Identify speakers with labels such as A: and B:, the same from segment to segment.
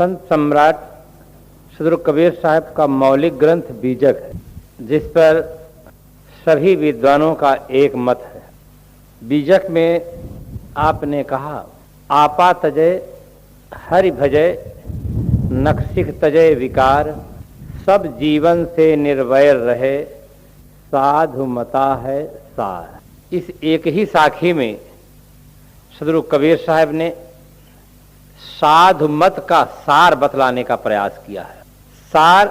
A: संत सम्राट सदगुरु कबीर साहब का मौलिक ग्रंथ बीजक है, जिस पर सभी विद्वानों का एक मत है। बीजक में आपने कहा, आपा तजय हरि भजय नक्सिक तजय विकार, सब जीवन से निर्वैर रहे साधु मता है सार। इस एक ही साखी में सदगुरु कबीर साहब ने साधु मत का सार बतलाने का प्रयास किया है। सार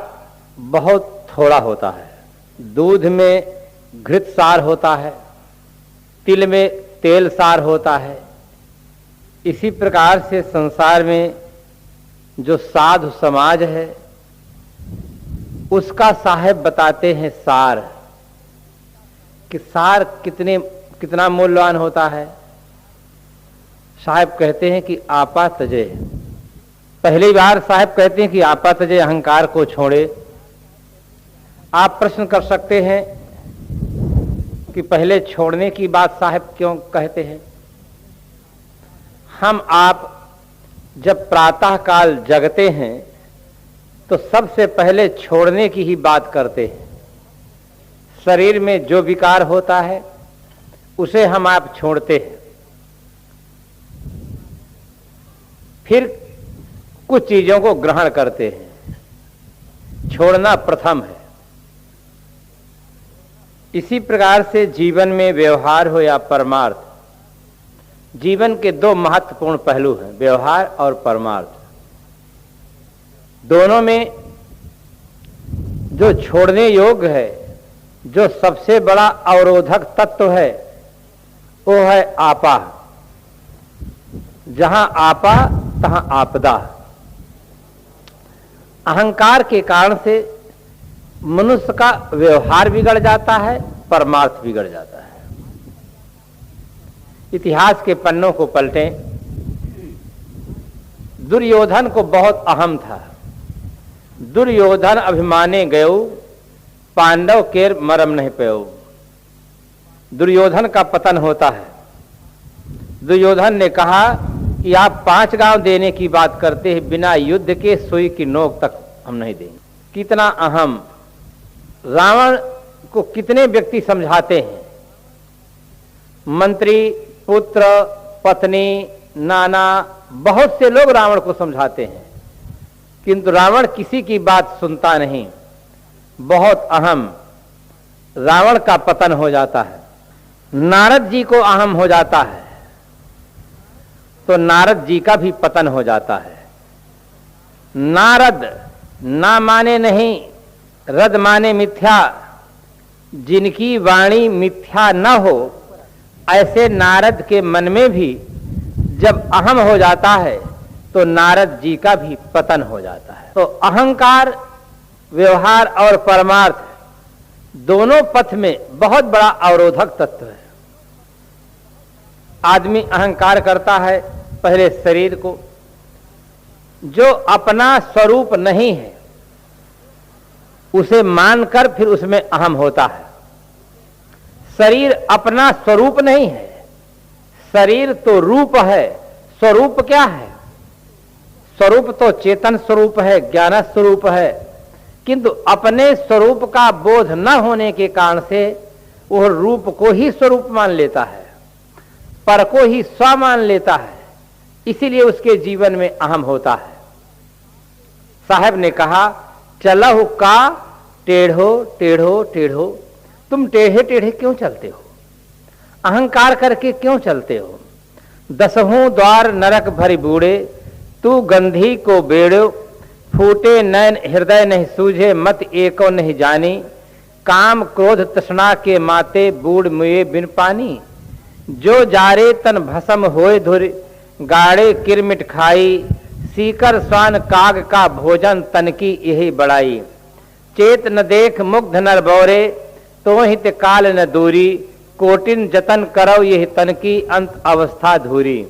A: बहुत थोड़ा होता है। दूध में घृत सार होता है, तिल में तेल सार होता है। इसी प्रकार से संसार में जो साधु समाज है उसका साहेब बताते हैं सार, कि सार कितना मूल्यवान होता है। साहब कहते हैं कि आपा तजय, पहली बार साहब कहते हैं कि आपा तजय अहंकार को छोड़े। आप प्रश्न कर सकते हैं कि पहले छोड़ने की बात साहब क्यों कहते हैं। हम आप जब प्रातः काल जगते हैं तो सबसे पहले छोड़ने की ही बात करते हैं। शरीर में जो विकार होता है उसे हम आप छोड़ते हैं, फिर कुछ चीजों को ग्रहण करते हैं। छोड़ना प्रथम है। इसी प्रकार से जीवन में व्यवहार हो या परमार्थ, जीवन के दो महत्वपूर्ण पहलू हैं, व्यवहार और परमार्थ। दोनों में जो छोड़ने योग्य है, जो सबसे बड़ा अवरोधक तत्व है, वो है आपा। जहां आपा तहां आपदा। अहंकार के कारण से मनुष्य का व्यवहार बिगड़ जाता है, परमार्थ बिगड़ जाता है। इतिहास के पन्नों को पलटें, दुर्योधन को बहुत अहम था। दुर्योधन अभिमाने गयो, पांडव केर मरम नहीं पयो। दुर्योधन का पतन होता है। दुर्योधन ने कहा कि आप 5 गांव देने की बात करते हैं, बिना युद्ध के सुई की नोक तक हम नहीं देंगे। कितना अहम। रावण को कितने व्यक्ति समझाते हैं, मंत्री, पुत्र, पत्नी, नाना, बहुत से लोग रावण को समझाते हैं, किंतु रावण किसी की बात सुनता नहीं। बहुत अहम। रावण का पतन हो जाता है। नारद जी को अहम हो जाता है तो नारद जी का भी पतन हो जाता है। नारद ना माने नहीं, रद माने मिथ्या। जिनकी वाणी मिथ्या न हो, ऐसे नारद के मन में भी जब अहम हो जाता है तो नारद जी का भी पतन हो जाता है। तो अहंकार, व्यवहार और परमार्थ दोनों पथ में बहुत बड़ा अवरोधक तत्व है। आदमी अहंकार करता है पहले शरीर को, जो अपना स्वरूप नहीं है उसे मानकर फिर उसमें अहम होता है। शरीर अपना स्वरूप नहीं है, शरीर तो रूप है। स्वरूप क्या है? स्वरूप तो चेतन स्वरूप है, ज्ञान स्वरूप है, किंतु अपने स्वरूप का बोध न होने के कारण से वह रूप को ही स्वरूप मान लेता है, पर को ही स्व मान लेता है। इसीलिए उसके जीवन में अहम होता है। साहब ने कहा, चलहु का टेढ़ो टेढ़ो टेढ़ो। तुम टेढ़े टेढ़े क्यों चलते हो? अहंकार करके क्यों चलते हो? 10हों द्वार नरक भरी बूढ़े, तू गंधी को बेड़ो। फूटे नैन हृदय नहीं सूझे, मत एको नहीं जानी। काम क्रोध तृष्णा के माते, बूढ़ मुए बिन पानी। जो जारे तन भस्म होए धुर, गाड़े किरमिट खाई। सीकर स्वान काग का भोजन, तन की यही बड़ाई। चेत न देख मुग्ध नर बौरे, तो हित काल न दूरी। कोटिन जतन करौ यही तन की, अंत अवस्था धूरी।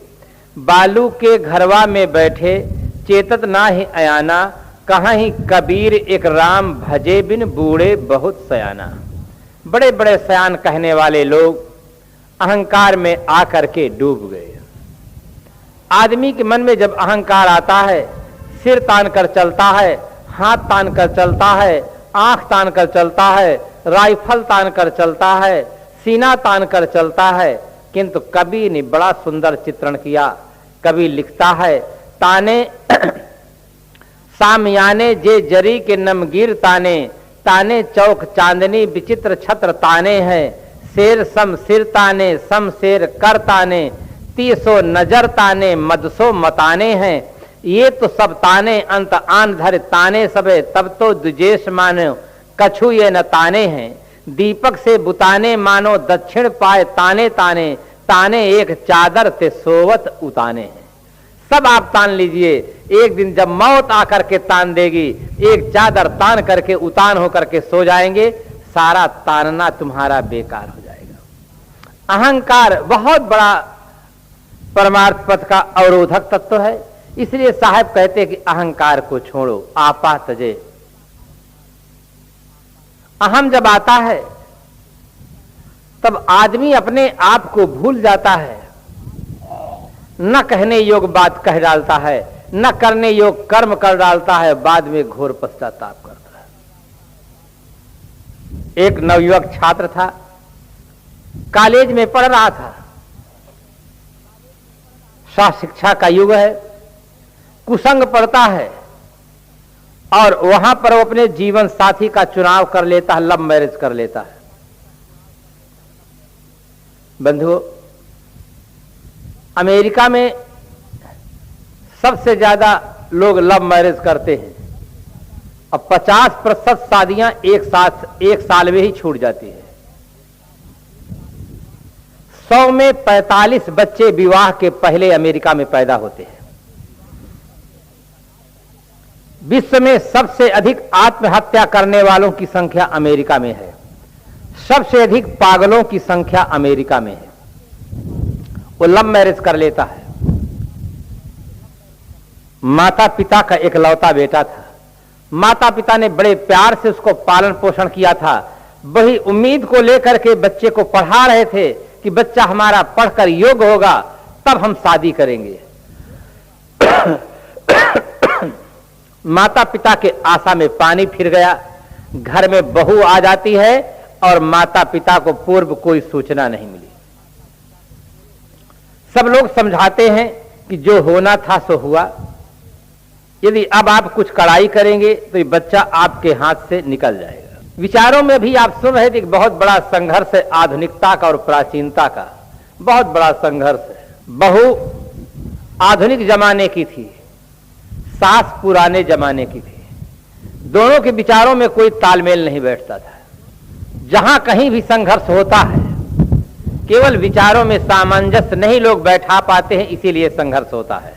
A: बालू के घरवा में बैठे, चेतत ना ही अयाना। कहाँ ही कबीर एक राम, भजे बिन बूढ़े बहुत सयाना। बड़े बड़े सयान कहने वाले लोग अहंकार में आकर के डूब गए। आदमी के मन में जब अहंकार आता है, सिर तान कर चलता है, हाथ तान कर चलता है, आंख तान कर चलता है, राइफल तान कर चलता है, सीना तान कर चलता है, किंतु कभी नहीं बड़ा सुंदर चित्रण किया। कभी लिखता है, ताने सामयाने जे जरी के नमगीर ताने, ताने चौक चांदनी विचित्र छत्र ताने हैं, शेर सम सिर ताने सम शेर कर ताने, तीसो नजर ताने मदसो मताने हैं, ये तो सब ताने अंत आन धर ताने सबे, तब तो दुजेश मानो कछु ये न ताने हैं, दीपक से बुताने मानो दक्षिण पाए ताने ताने, ताने एक चादर ते सोवत उताने हैं। सब आप तान लीजिए, एक दिन जब मौत आकर के तान देगी, एक चादर तान करके उतान होकर के सो जाएंगे, सारा तानना तुम्हारा बेकार हो जाएगा। अहंकार बहुत बड़ा परमार्थ पथ का अवरोधक तत्व है। इसलिए साहब कहते कि अहंकार को छोड़ो, आपा तजे। अहम जब आता है तब आदमी अपने आप को भूल जाता है, न कहने योग्य बात कह डालता है, न करने योग्य कर्म कर डालता है, बाद में घोर पश्चाताप करता है। एक नवयुवक छात्र था, कॉलेज में पढ़ रहा था, शिक्षा का युग है, कुसंग पड़ता है और वहां पर वो अपने जीवन साथी का चुनाव कर लेता है, लव मैरिज कर लेता है। बंधुओं, अमेरिका में सबसे ज्यादा लोग लव मैरिज करते हैं और 50% शादियां एक साल में ही छूट जाती है। 100 में 45 बच्चे विवाह के पहले अमेरिका में पैदा होते हैं। विश्व में सबसे अधिक आत्महत्या करने वालों की संख्या अमेरिका में है। सबसे अधिक पागलों की संख्या अमेरिका में है। वो लव मैरिज कर लेता है। माता पिता का इकलौता बेटा था। माता पिता ने बड़े प्यार से उसको पालन पोषण किया था। वही उम्मीद को लेकर के बच्चे को पढ़ा रहे थे कि बच्चा हमारा पढ़कर योग्य होगा तब हम शादी करेंगे। माता पिता के आशा में पानी फिर गया। घर में बहू आ जाती है और माता पिता को पूर्व कोई सूचना नहीं मिली। सब लोग समझाते हैं कि जो होना था सो हुआ। यदि अब आप कुछ कड़ाई करेंगे तो ये बच्चा आपके हाथ से निकल जाएगा। विचारों में भी आप सुन रहे थे कि बहुत बड़ा संघर्ष है आधुनिकता का और प्राचीनता का। बहुत बड़ा संघर्ष है। बहू आधुनिक जमाने की थी, सास पुराने जमाने की थी। दोनों के विचारों में कोई तालमेल नहीं बैठता था। जहां कहीं भी संघर्ष होता है, केवल विचारों में सामंजस्य नहीं लोग बैठा पाते हैं, इसीलिए संघर्ष होता है।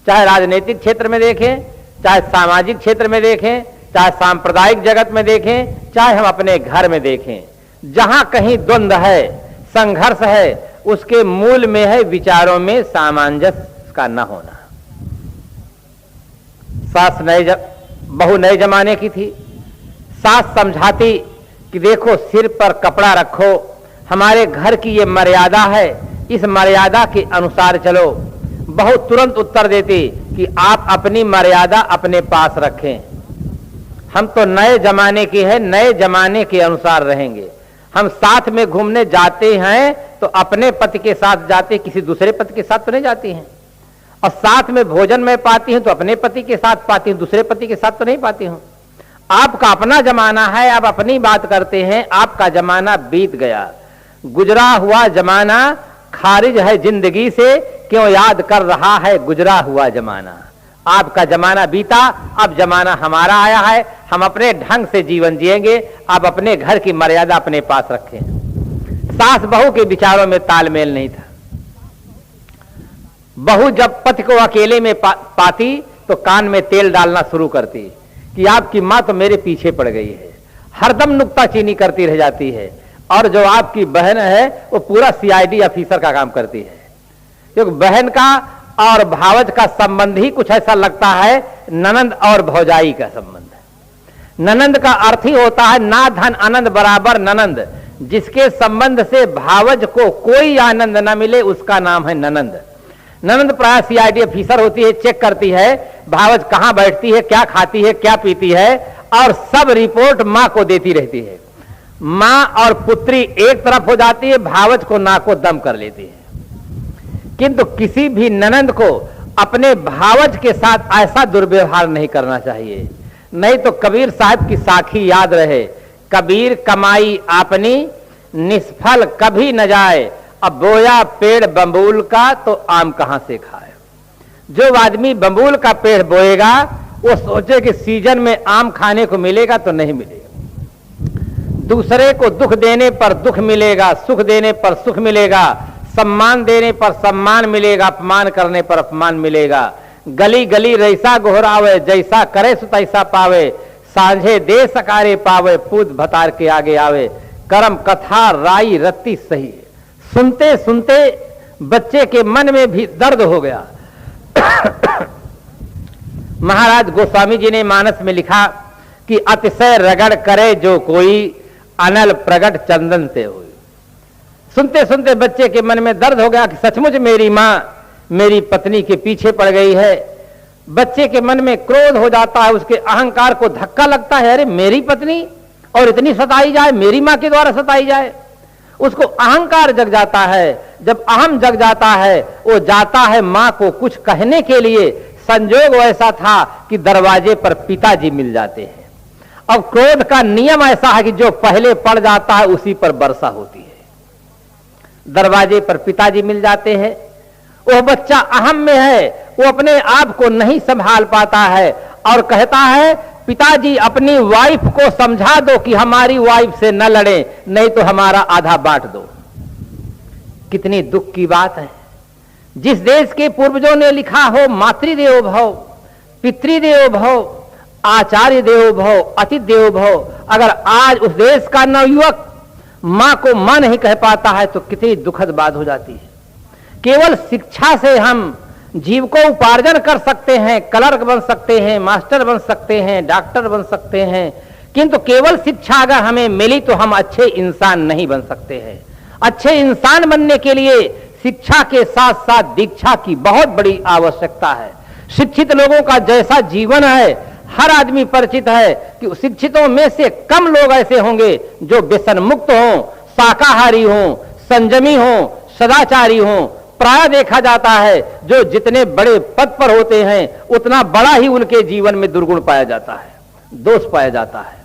A: चाहे राजनीतिक क्षेत्र में देखें, चाहे सामाजिक क्षेत्र में देखें, चाहे सांप्रदायिक जगत में देखें, चाहे हम अपने घर में देखें, जहां कहीं द्वंद्व है, संघर्ष है, उसके मूल में है विचारों में सामंजस्य का न होना। बहू नए जमाने की थी। सास समझाती कि देखो सिर पर कपड़ा रखो, हमारे घर की ये मर्यादा है, इस मर्यादा के अनुसार चलो। बहू तुरंत उत्तर देती कि आप अपनी मर्यादा अपने पास रखें, हम तो नए जमाने के हैं, नए जमाने के अनुसार रहेंगे। हम साथ में घूमने जाते हैं तो अपने पति के साथ जाते, किसी दूसरे पति के साथ तो नहीं जाती हैं। और साथ में भोजन में पाती हूं तो अपने पति के साथ पाती हूं, दूसरे पति के साथ तो नहीं पाती हूं। आपका अपना जमाना है, आप अपनी बात करते हैं। आपका जमाना बीत गया, गुजरा हुआ जमाना खारिज है जिंदगी से, क्यों याद कर रहा है गुजरा हुआ जमाना। आपका जमाना बीता, अब जमाना हमारा आया है, हम अपने ढंग से जीवन जिएंगे। आप अपने घर की मर्यादा अपने पास रखें। सास बहू के विचारों में तालमेल नहीं था। बहू जब पति को अकेले में पाती तो कान में तेल डालना शुरू करती कि आपकी मां तो मेरे पीछे पड़ गई है, हरदम नुक्ताचीनी करती रह जाती है। और जो आपकी बहन है वो पूरा सीआईडी ऑफिसर का काम करती है, क्योंकि बहन का और भावज का संबंध ही कुछ ऐसा लगता है ननंद और भौजाई का संबंध। ननंद का अर्थ ही होता है ना धन आनंद बराबर ननंद। जिसके संबंध से भावज को कोई आनंद न मिले उसका नाम है ननंद। ननंद प्राय सीआईडी ऑफिसर होती है, चेक करती है भावज कहां बैठती है, क्या खाती है, क्या पीती है, और सब रिपोर्ट मां को देती रहती है। मां और पुत्री एक तरफ हो जाती है, भावज को नाको दम कर लेती है। किंतु किसी भी ननंद को अपने भावज के साथ ऐसा दुर्व्यवहार नहीं करना चाहिए, नहीं तो कबीर साहब की साखी याद रहे, कबीर कमाई आपनी निष्फल कभी न जाए, अब बोया पेड़ बंबूल का तो आम कहां से खाए। जो आदमी बंबूल का पेड़ बोएगा वो सोचे कि सीजन में आम खाने को मिलेगा तो नहीं मिलेगा। दूसरे को दुख देने पर दुख मिलेगा, सुख देने पर सुख मिलेगा, सम्मान देने पर सम्मान मिलेगा, अपमान करने पर अपमान मिलेगा। गली गली रैसा गोहरावे, जैसा करे सो तैसा पावे, सांझे दे सकारे पावे, पूत भतार के आगे आवे, कर्म कथा राई रत्ती सही। सुनते सुनते बच्चे के मन में भी दर्द हो गया। महाराज गोस्वामी जी ने मानस में लिखा कि अतिशय रगड़ करे जो कोई, अनल प्रगट चंदन से हुई। सुनते सुनते बच्चे के मन में दर्द हो गया कि सचमुच मेरी मां मेरी पत्नी के पीछे पड़ गई है। बच्चे के मन में क्रोध हो जाता है, उसके अहंकार को धक्का लगता है, अरे मेरी पत्नी और इतनी सताई जाए, मेरी मां के द्वारा सताई जाए। उसको अहंकार जग जाता है। जब अहम जग जाता है वो जाता है मां को कुछ कहने के लिए। संजोग ऐसा था कि दरवाजे पर पिताजी मिल जाते हैं। अब क्रोध का नियम ऐसा है कि जो पहले पड़ जाता है उसी पर वर्षा होती है। दरवाजे पर पिताजी मिल जाते हैं। वो बच्चा अहम में है, वो अपने आप को नहीं संभाल पाता है और कहता है पिताजी अपनी वाइफ को समझा दो कि हमारी वाइफ से न लड़े, नहीं तो हमारा आधा बांट दो। कितनी दुख की बात है। जिस देश के पूर्वजों ने लिखा हो मातृदेवो भव, पितृदेवो भव, आचार्य देवो भव, अतिथि देवो भव, अगर आज उस देश का नवयुवक मां को मां नहीं कह पाता है तो कितनी दुखद बात हो जाती है। केवल शिक्षा से हम जीव को उपार्जन कर सकते हैं, क्लर्क बन सकते हैं, मास्टर बन सकते हैं, डॉक्टर बन सकते हैं, किंतु केवल शिक्षा अगर हमें मिली तो हम अच्छे इंसान नहीं बन सकते हैं। अच्छे इंसान बनने के लिए शिक्षा के साथ साथ दीक्षा की बहुत बड़ी आवश्यकता है। शिक्षित लोगों का जैसा जीवन है हर आदमी परिचित है कि शिक्षितों में से कम लोग ऐसे होंगे जो व्यसन मुक्त हों, शाकाहारी हों, संयमी हों, सदाचारी हों। प्राय देखा जाता है जो जितने बड़े पद पर होते हैं उतना बड़ा ही उनके जीवन में दुर्गुण पाया जाता है, दोष पाया जाता है।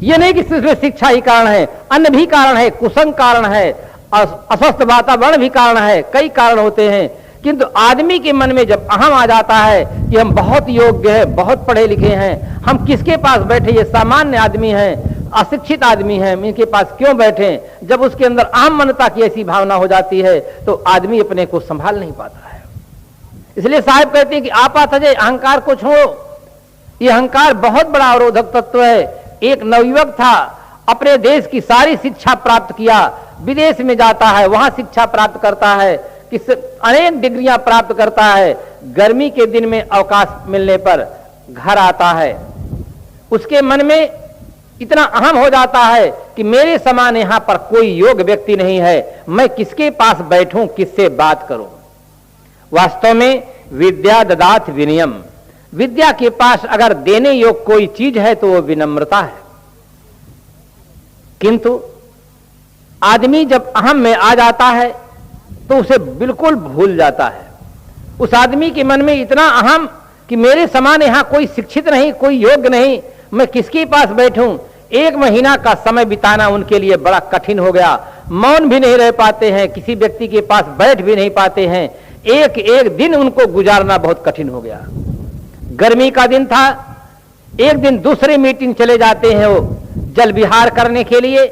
A: यह नहीं कि सिर्फ शिक्षा ही कारण है, अन्य भी कारण है, कुसंग कारण है, अस्वस्थ वातावरण भी कारण है, कई कारण होते हैं। किंतु आदमी के मन में जब अहम आ जाता है कि हम बहुत योग्य हैं, बहुत पढ़े लिखे हैं, हम किसके पास बैठे, ये सामान्य आदमी हैं, अशिक्षित आदमी हैं, इनके पास क्यों बैठे, जब उसके अंदर अहम मनता की ऐसी भावना हो जाती है तो आदमी अपने को संभाल नहीं पाता है। इसलिए साहब कहते हैं कि आपा तजे अहंकार को छोड़ो। ये अहंकार बहुत बड़ा अवरोधक तत्व है। एक नवयुवक था, अपने देश की सारी शिक्षा प्राप्त किया, विदेश में जाता है, वहां शिक्षा प्राप्त करता है, अनेक डिग्रियां प्राप्त करता है। गर्मी के दिन में अवकाश मिलने पर घर आता है, उसके मन में इतना अहम हो जाता है कि मेरे समान यहां पर कोई योग्य व्यक्ति नहीं है, मैं किसके पास बैठूं, किससे बात करूं। वास्तव में विद्या ददात विनयम, विद्या के पास अगर देने योग्य कोई चीज है तो वो विनम्रता है। किंतु आदमी जब अहम में आ जाता है तो उसे बिल्कुल भूल जाता है। उस आदमी के मन में इतना अहम कि मेरे समान यहां कोई शिक्षित नहीं, कोई योग्य नहीं, मैं किसके पास बैठूं। एक महीना का समय बिताना उनके लिए बड़ा कठिन हो गया। मौन भी नहीं रह पाते हैं, किसी व्यक्ति के पास बैठ भी नहीं पाते हैं। एक एक दिन उनको गुजारना बहुत कठिन हो गया। गर्मी का दिन था, एक दिन दूसरी मीटिंग चले जाते हैं वो जल विहार करने के लिए।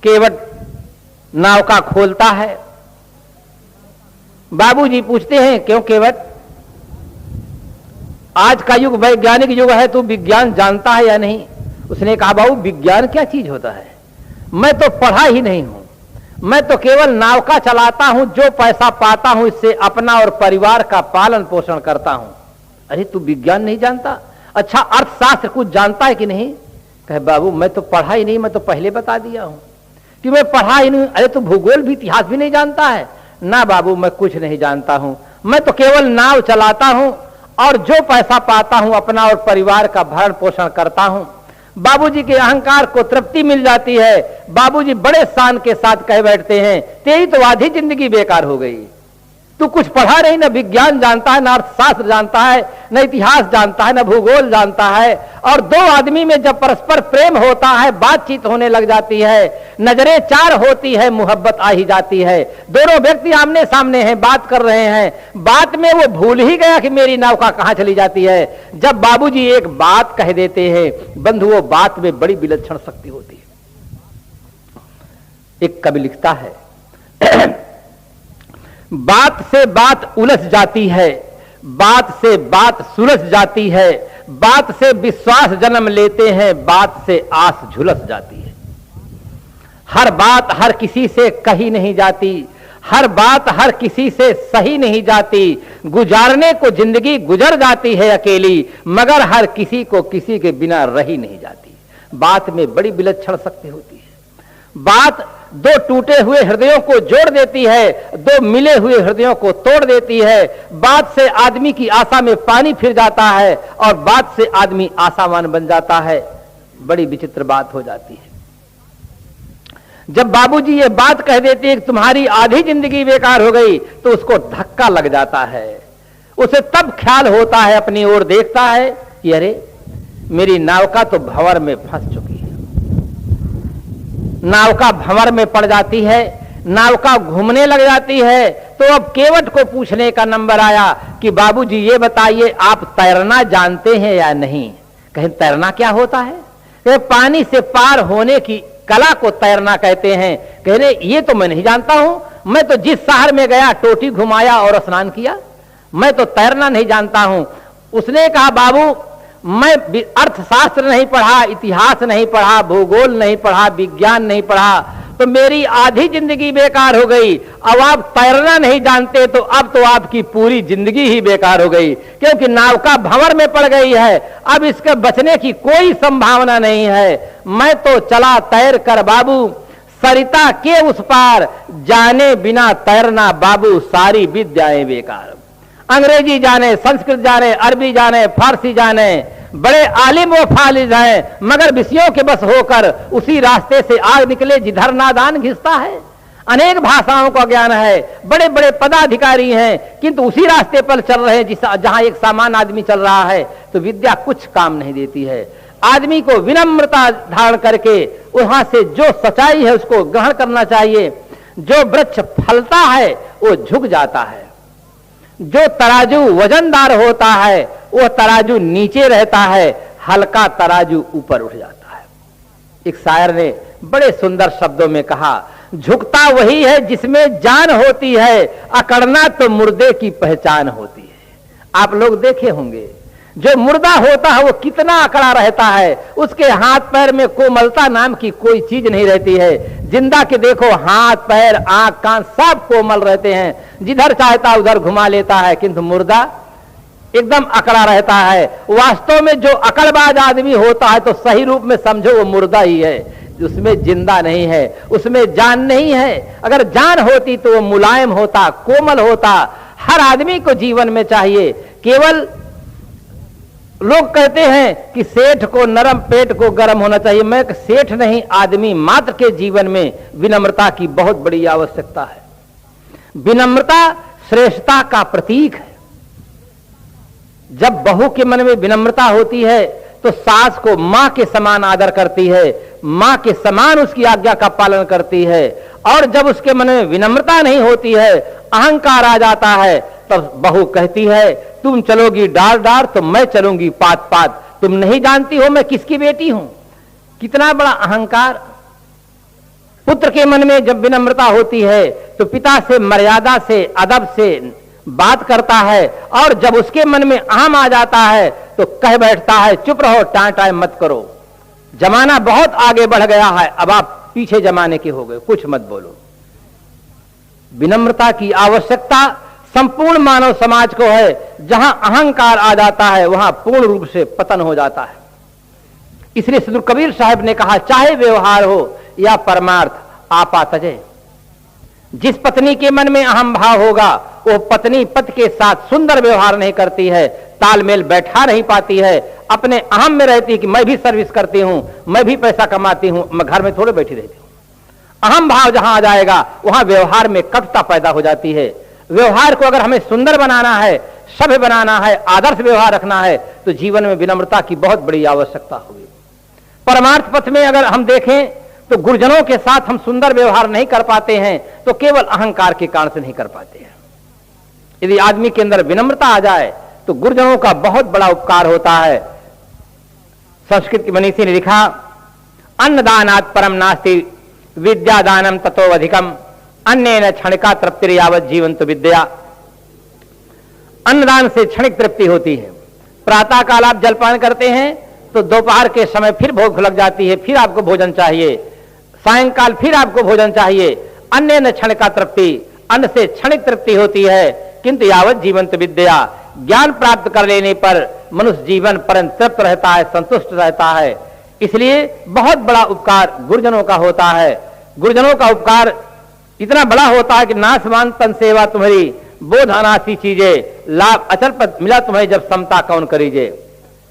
A: केवट नाव खोलता है। बाबूजी पूछते हैं क्यों केवट, आज का युग वैज्ञानिक युग है, तू विज्ञान जानता है या नहीं। उसने कहा बाबू विज्ञान क्या चीज होता है, मैं तो पढ़ा ही नहीं हूं, मैं तो केवल नावका चलाता हूं, जो पैसा पाता हूं इससे अपना और परिवार का पालन पोषण करता हूं। अरे तू विज्ञान नहीं जानता, अच्छा अर्थशास्त्र कुछ जानता है कि नहीं। कहे बाबू मैं तो पढ़ा ही नहीं, मैं तो पहले बता दिया हूं कि मैं पढ़ा ही नहीं। अरे तू भूगोल भी इतिहास भी नहीं जानता है, ना बाबू मैं कुछ नहीं जानता हूं, मैं तो केवल नाव चलाता हूं और जो पैसा पाता हूं अपना और परिवार का भरण पोषण करता हूं। बाबूजी के अहंकार को तृप्ति मिल जाती है। बाबूजी बड़े शान के साथ कह बैठते हैं, तेरी तो आधी जिंदगी बेकार हो गई, तू कुछ पढ़ा नहीं, ना विज्ञान जानता है, ना अर्थशास्त्र जानता है, न इतिहास जानता है, न भूगोल जानता है। और दो आदमी में जब परस्पर प्रेम होता है, बातचीत होने लग जाती है, नजरें चार होती है, मोहब्बत आ ही जाती है। दोनों व्यक्ति आमने सामने हैं, बात कर रहे हैं, बात में वो भूल ही गया कि मेरी नौका कहां चली जाती है। जब बाबूजी एक बात कह देते हैं बंधु, वो बात में बड़ी विलक्षण शक्ति होती है। एक कवि लिखता है, बात से बात उलझ जाती है, बात से बात सुलझ जाती है, बात से विश्वास जन्म लेते हैं, बात से आस झुलस जाती है। हर बात हर किसी से कही नहीं जाती, हर बात हर किसी से सही नहीं जाती, गुजारने को जिंदगी गुजर जाती है अकेली, मगर हर किसी को किसी के बिना रही नहीं जाती। बात में बड़ी विलक्षण शक्ति होती है। बात दो टूटे हुए हृदयों को जोड़ देती है, दो मिले हुए हृदयों को तोड़ देती है। बात से आदमी की आशा में पानी फिर जाता है और बात से आदमी आशावान बन जाता है। बड़ी विचित्र बात हो जाती है। जब बाबूजी ये बात कह देते हैं कि तुम्हारी आधी जिंदगी बेकार हो गई, तो उसको धक्का लग जाता है। उसे तब ख्याल होता है, अपनी ओर देखता है कि अरे मेरी नावका तो भंवर में फंस चुकी है। नावका भंवर में पड़ जाती है, नावका घूमने लग जाती है। तो अब केवट को पूछने का नंबर आया कि बाबूजी ये बताइए आप तैरना जानते हैं या नहीं। कहें तैरना क्या होता है? कहें पानी से पार होने की कला को तैरना कहते हैं। कह रहे ये तो मैं नहीं जानता हूं, मैं तो जिस शहर में गया टोटी घुमाया और स्नान किया, मैं तो तैरना नहीं जानता हूं। उसने कहा बाबू मैं अर्थशास्त्र नहीं पढ़ा, इतिहास नहीं पढ़ा, भूगोल नहीं पढ़ा, विज्ञान नहीं पढ़ा, तो मेरी आधी जिंदगी बेकार हो गई। अब आप तैरना नहीं जानते तो अब तो आपकी पूरी जिंदगी ही बेकार हो गई, क्योंकि नावका भंवर में पड़ गई है, अब इसके बचने की कोई संभावना नहीं है। मैं तो चला तैर कर बाबू सरिता के उस पार, जाने बिना तैरना बाबू सारी विद्याएं बेकार। अंग्रेजी जाने, संस्कृत जाने, अरबी जाने, फारसी जाने, बड़े आलिम व फालिज हैं, मगर विषयों के बस होकर उसी रास्ते से आग निकले जिधर नादान घिसता है। अनेक भाषाओं का ज्ञान है, बड़े बड़े पदाधिकारी हैं, किंतु उसी रास्ते पर चल रहे हैं जहां एक सामान्य आदमी चल रहा है। तो विद्या कुछ काम नहीं देती है। आदमी को विनम्रता धारण करके वहां से जो सच्चाई है उसको ग्रहण करना चाहिए। जो वृक्ष फलता है वो झुक जाता है, जो तराजू वजनदार होता है वह तराजू नीचे रहता है, हल्का तराजू ऊपर उठ जाता है। एक शायर ने बड़े सुंदर शब्दों में कहा, झुकता वही है जिसमें जान होती है, अकड़ना तो मुर्दे की पहचान होती है। आप लोग देखे होंगे जो मुर्दा होता है वो कितना अकड़ा रहता है, उसके हाथ पैर में कोमलता नाम की कोई चीज नहीं रहती है। जिंदा के देखो हाथ पैर आंख कान सब कोमल रहते हैं, जिधर चाहता उधर घुमा लेता है, किंतु मुर्दा एकदम अकड़ा रहता है। वास्तव में जो अकड़बाज आदमी होता है तो सही रूप में समझो वो मुर्दा ही है, उसमें जिंदा नहीं है, उसमें जान नहीं है। अगर जान होती तो वो मुलायम होता, कोमल होता। हर आदमी को जीवन में चाहिए, केवल लोग कहते हैं कि सेठ को नरम पेट को गर्म होना चाहिए। मैं सेठ नहीं, आदमी मात्र के जीवन में विनम्रता की बहुत बड़ी आवश्यकता है। विनम्रता श्रेष्ठता का प्रतीक है। जब बहू के मन में विनम्रता होती है तो सास को मां के समान आदर करती है, मां के समान उसकी आज्ञा का पालन करती है। और जब उसके मन में विनम्रता नहीं होती है, अहंकार आ जाता है, तब बहू कहती है तुम चलोगी डार डार तो मैं चलूंगी पात पात, तुम नहीं जानती हो मैं किसकी बेटी हूं। कितना बड़ा अहंकार। पुत्र के मन में जब विनम्रता होती है तो पिता से मर्यादा से अदब से बात करता है, और जब उसके मन में अहम आ जाता है तो कह बैठता है चुप रहो, टाँटाएं मत करो, जमाना बहुत आगे बढ़ गया है, अब आप पीछे जमाने के हो गए, कुछ मत बोलो। विनम्रता की आवश्यकता संपूर्ण मानव समाज को है। जहां अहंकार आ जाता है वहां पूर्ण रूप से पतन हो जाता है। इसलिए सदगुरु कबीर साहब ने कहा चाहे व्यवहार हो या परमार्थ आपा तजे, जिस पत्नी के मन में अहम भाव होगा वो पत्नी पति के साथ सुंदर व्यवहार नहीं करती है, तालमेल बैठा नहीं पाती है, अपने अहम में रहती है कि मैं भी सर्विस करती हूं, मैं भी पैसा कमाती हूं, मैं घर में थोड़े बैठी रहती हूं। अहम भाव जहां आ जाएगा वहां व्यवहार में कटुता पैदा हो जाती है। व्यवहार को अगर हमें सुंदर बनाना है, सभ्य बनाना है, आदर्श व्यवहार रखना है तो जीवन में विनम्रता की बहुत बड़ी आवश्यकता होगी। परमार्थ पथ में अगर हम देखें तो गुरुजनों के साथ हम सुंदर व्यवहार नहीं कर पाते हैं तो केवल अहंकार के कारण से नहीं कर पाते हैं। यदि आदमी के अंदर विनम्रता आ जाए तो गुरुजनों का बहुत बड़ा उपकार होता है। संस्कृत की मनीषी ने लिखा, अन्नदानात् परम नास्ति विद्यादानम ततो अधिकम अन्येन क्षणिका तृप्तिर्यावत् जीवंत विद्या। अन्नदान से क्षणिक तृप्ति होती है। प्रातः काल आप जलपान करते हैं तो दोपहर के समय फिर भूख लग जाती है, फिर आपको भोजन चाहिए, सायंकाल फिर आपको भोजन चाहिए। अन्य न क्षण का तृप्ति, अन्न से क्षणिक तृप्ति होती है, किंतु यावत जीवंत विद्या, ज्ञान प्राप्त कर लेने पर मनुष्य जीवन परम तृप्त रहता है, संतुष्ट रहता है। इसलिए बहुत बड़ा उपकार गुरुजनों का होता है। गुरुजनों का उपकार इतना बड़ा होता है कि नासमान तन सेवा तुम्हारी बोध अनासी चीजें, लाभ अचल पद मिला तुम्हें जब समता कौन करीजे।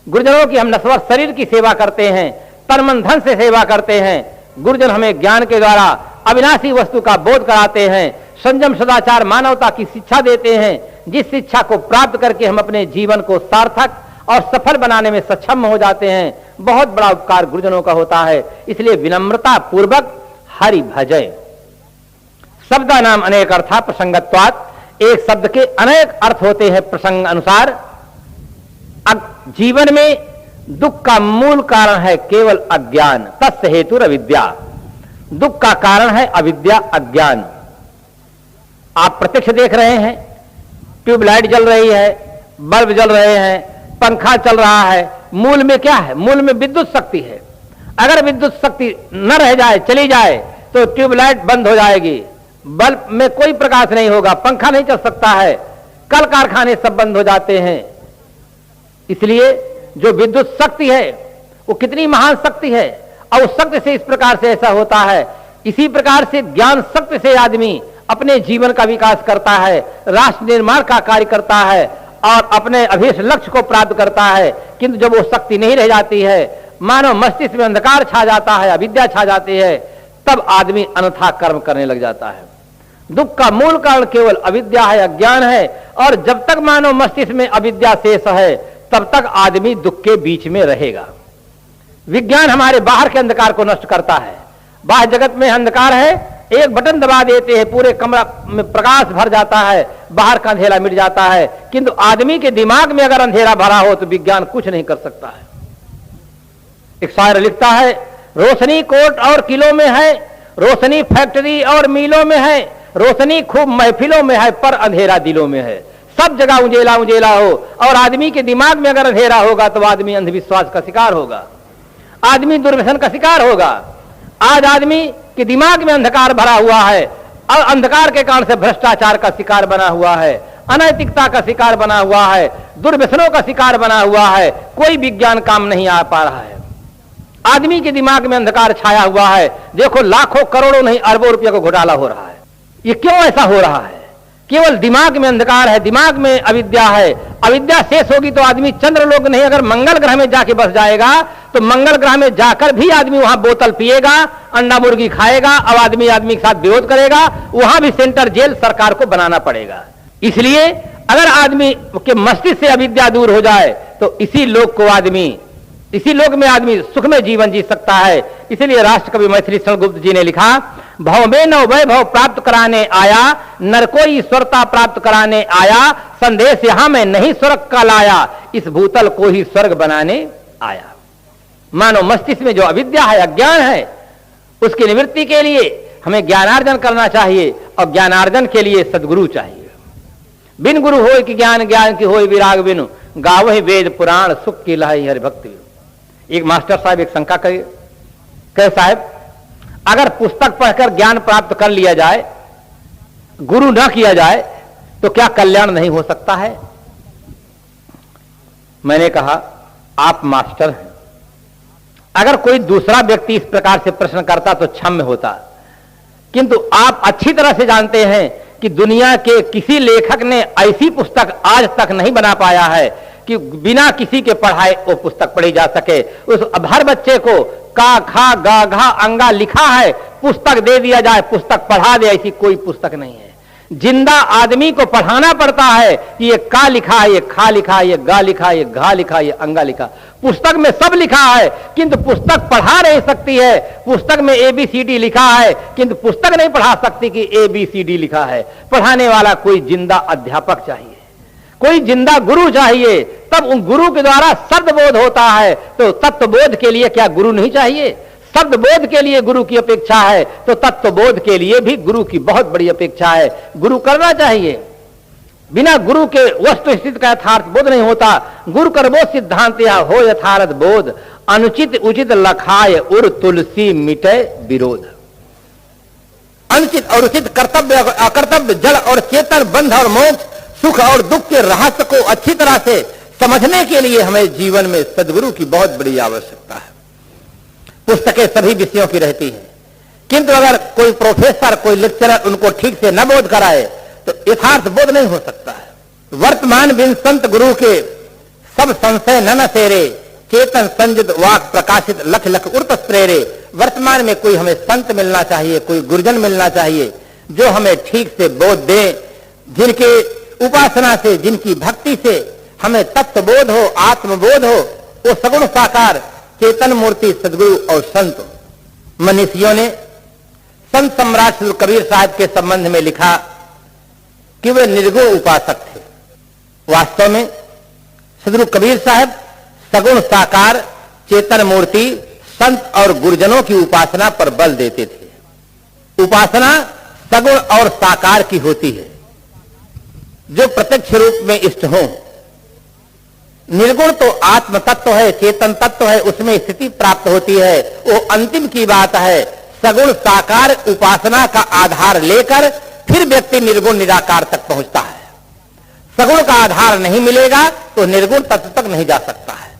A: गुरुजनों की हम नश्वर शरीर की सेवा करते हैं, तन मन धन से सेवा करते हैं। गुरुजन हमें ज्ञान के द्वारा अविनाशी वस्तु का बोध कराते हैं, संयम सदाचार मानवता की शिक्षा देते हैं, जिस शिक्षा को प्राप्त करके हम अपने जीवन को सार्थक और सफल बनाने में सक्षम हो जाते हैं। बहुत बड़ा उपकार गुरुजनों का होता है। इसलिए विनम्रता पूर्वक हरि भजय। शब्द नाम अनेक अर्था प्रसंगत्वात्, एक शब्द के अनेक अर्थ होते हैं प्रसंग अनुसार। जीवन में दुख का मूल कारण है केवल अज्ञान, तस्य हेतु अविद्या। दुख का कारण है अविद्या, अज्ञान। आप प्रत्यक्ष देख रहे हैं, ट्यूबलाइट जल रही है, बल्ब जल रहे हैं, पंखा चल रहा है, मूल में क्या है? मूल में विद्युत शक्ति है। अगर विद्युत शक्ति न रह जाए, चली जाए तो ट्यूबलाइट बंद हो जाएगी, बल्ब में कोई प्रकाश नहीं होगा, पंखा नहीं चल सकता है, कल कारखाने सब बंद हो जाते हैं। इसलिए जो विद्युत शक्ति है वो कितनी महान शक्ति है, और उस शक्ति से इस प्रकार से ऐसा होता है। इसी प्रकार से ज्ञान शक्ति से आदमी अपने जीवन का विकास करता है, राष्ट्र निर्माण का कार्य करता है और अपने अभीष्ट लक्ष्य को प्राप्त करता है। किंतु जब वो शक्ति नहीं रह जाती है, मानव मस्तिष्क में अंधकार छा जाता है, अविद्या छा जाती है, तब आदमी अनथा कर्म करने लग जाता है। दुख का मूल कारण केवल अविद्या है, अज्ञान है, और जब तक मानव मस्तिष्क में अविद्या शेष है तब तक आदमी दुख के बीच में रहेगा। विज्ञान हमारे बाहर के अंधकार को नष्ट करता है। बाह्य जगत में अंधकार है, एक बटन दबा देते हैं, पूरे कमरा में प्रकाश भर जाता है, बाहर का अंधेरा मिट जाता है। किंतु आदमी के दिमाग में अगर अंधेरा भरा हो तो विज्ञान कुछ नहीं कर सकता है। एक शायर लिखता है, रोशनी कोर्ट और किलों में है, रोशनी फैक्ट्री और मिलों में है, रोशनी खूब महफिलों में है, पर अंधेरा दिलों में है। सब जगह उजेला उजेला हो, और आदमी के दिमाग में अगर अंधेरा होगा तो आदमी अंधविश्वास का शिकार होगा, आदमी दुर्व्यसन का शिकार होगा। आज आदमी के दिमाग में अंधकार भरा हुआ है, और अंधकार के कारण से भ्रष्टाचार का शिकार बना हुआ है, अनैतिकता का शिकार बना हुआ है, दुर्व्यसनों का शिकार बना हुआ है। कोई विज्ञान काम नहीं आ पा रहा है। आदमी के दिमाग में अंधकार छाया हुआ है। देखो, लाखों करोड़ों नहीं अरबों रुपये का घोटाला हो रहा है। ये क्यों ऐसा हो रहा है? केवल दिमाग में अंधकार है, दिमाग में अविद्या है। अविद्या शेष होगी तो आदमी चंद्रलोक नहीं, अगर मंगल ग्रह में जाके बस जाएगा तो मंगल ग्रह में जाकर भी आदमी वहां बोतल पिएगा, अंडा मुर्गी खाएगा, अब आदमी के साथ विरोध करेगा, वहां भी सेंटर जेल सरकार को बनाना पड़ेगा। इसलिए अगर आदमी के मस्तिष्क से अविद्या दूर हो जाए तो इसी लोक में आदमी सुख में जीवन जी सकता है। इसलिए राष्ट्र कवि मैथिली शरण गुप्त जी ने लिखा, भव में नव वैभव प्राप्त कराने आया, नर को ईश्वरता प्राप्त कराने आया, संदेश यहां में नहीं स्वर्ग का लाया, इस भूतल को ही स्वर्ग बनाने आया। मानो मस्तिष्क में जो अविद्या है, अज्ञान है, उसकी निवृत्ति के लिए हमें ज्ञानार्जन करना चाहिए, और ज्ञानार्जन के लिए सदगुरु चाहिए। बिन गुरु होय कि ज्ञान, ज्ञान की होय विराग बिनु, गावहि वेद पुराण सुख की लहई हरि भक्ति। एक मास्टर साहब एक शंका कहे साहब, अगर पुस्तक पढ़कर ज्ञान प्राप्त कर लिया जाए, गुरु न किया जाए, तो क्या कल्याण नहीं हो सकता है? मैंने कहा, आप मास्टर हैं, अगर कोई दूसरा व्यक्ति इस प्रकार से प्रश्न करता तो क्षम्य होता किंतु आप अच्छी तरह से जानते हैं कि दुनिया के किसी लेखक ने ऐसी पुस्तक आज तक नहीं बना पाया है कि बिना किसी के पढ़ाए वो पुस्तक पढ़ी जा सके। उस हर बच्चे को का खा गा घा अंगा लिखा है, पुस्तक दे दिया जाए, पुस्तक पढ़ा दे, ऐसी कोई पुस्तक नहीं है। जिंदा आदमी को पढ़ाना पड़ता है कि ये का लिखा है, ये खा लिखा है, ये गा लिखा है, ये घा लिखा है, ये अंगा लिखा। पुस्तक में सब लिखा है किंतु पुस्तक पढ़ा नहीं सकती है। पुस्तक में ABCD लिखा है किंतु पुस्तक नहीं पढ़ा सकती कि ABCD लिखा है। पढ़ाने वाला कोई जिंदा अध्यापक चाहिए, कोई जिंदा गुरु चाहिए, तब उन गुरु के द्वारा शब्द बोध होता है। तो तत्व बोध के लिए क्या गुरु नहीं चाहिए? शब्द बोध के लिए गुरु की अपेक्षा है, तो तत्व बोध के लिए भी गुरु की बहुत बड़ी अपेक्षा है। गुरु करना चाहिए, बिना गुरु के वस्तु स्थिति का यथार्थ बोध नहीं होता। गुरु करबो सिद्धांत या हो यथार्थ बोध, अनुचित उचित लखाय उर तुलसी मिटे विरोध। अनुचित और उचित, कर्तव्य अकर्तव्य, जड़ और चेतन, बंध और मोक्ष, सुख और दुख के रहस्य को अच्छी तरह से समझने के लिए हमें जीवन में सदगुरु की बहुत बड़ी आवश्यकता है। पुस्तकें सभी विषयों की रहती हैं, किंतु अगर कोई प्रोफेसर, कोई लेक्चरर उनको ठीक से न बोध कराए तो यथार्थ बोध नहीं हो सकता है। वर्तमान बिन संत गुरु के सब संशय न सेरे, चेतन संजित वाक प्रकाशित लख लख उर्त प्रेरे। वर्तमान में कोई हमें संत मिलना चाहिए, कोई गुरुजन मिलना चाहिए जो हमें ठीक से बोध दे, जिनके उपासना से, जिनकी भक्ति से हमें तत्वबोध हो, आत्मबोध हो। वो सगुण साकार चेतन मूर्ति सदगुरु और संत। मनीषियों ने संत सम्राट श्री कबीर साहब के संबंध में लिखा कि वे निर्गुण उपासक थे। वास्तव में सदगुरु कबीर साहब सगुण साकार चेतन मूर्ति संत और गुरुजनों की उपासना पर बल देते थे। उपासना सगुण और साकार की होती है, जो प्रत्यक्ष रूप में इष्ट हो। निर्गुण तो आत्म तत्व है, चेतन तत्व है, उसमें स्थिति प्राप्त होती है, वो अंतिम की बात है। सगुण साकार उपासना का आधार लेकर फिर व्यक्ति निर्गुण निराकार तक पहुंचता है। सगुण का आधार नहीं मिलेगा तो निर्गुण तत्व तक नहीं जा सकता है।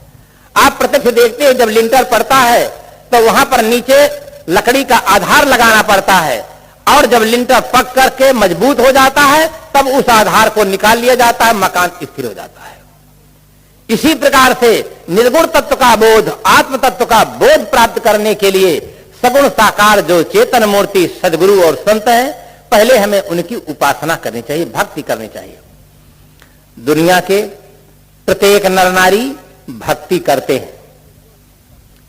A: आप प्रत्यक्ष देखते हैं, जब लिंटर पड़ता है तो वहां पर नीचे लकड़ी का आधार लगाना पड़ता है, और जब लिंटर पक करके मजबूत हो जाता है तब उस आधार को निकाल लिया जाता है, मकान स्थिर हो जाता है। इसी प्रकार से निर्गुण तत्व का बोध, आत्म तत्व का बोध प्राप्त करने के लिए सगुण साकार जो चेतन मूर्ति सदगुरु और संत है, पहले हमें उनकी उपासना करनी चाहिए, भक्ति करनी चाहिए। दुनिया के प्रत्येक नर नारी भक्ति करते हैं,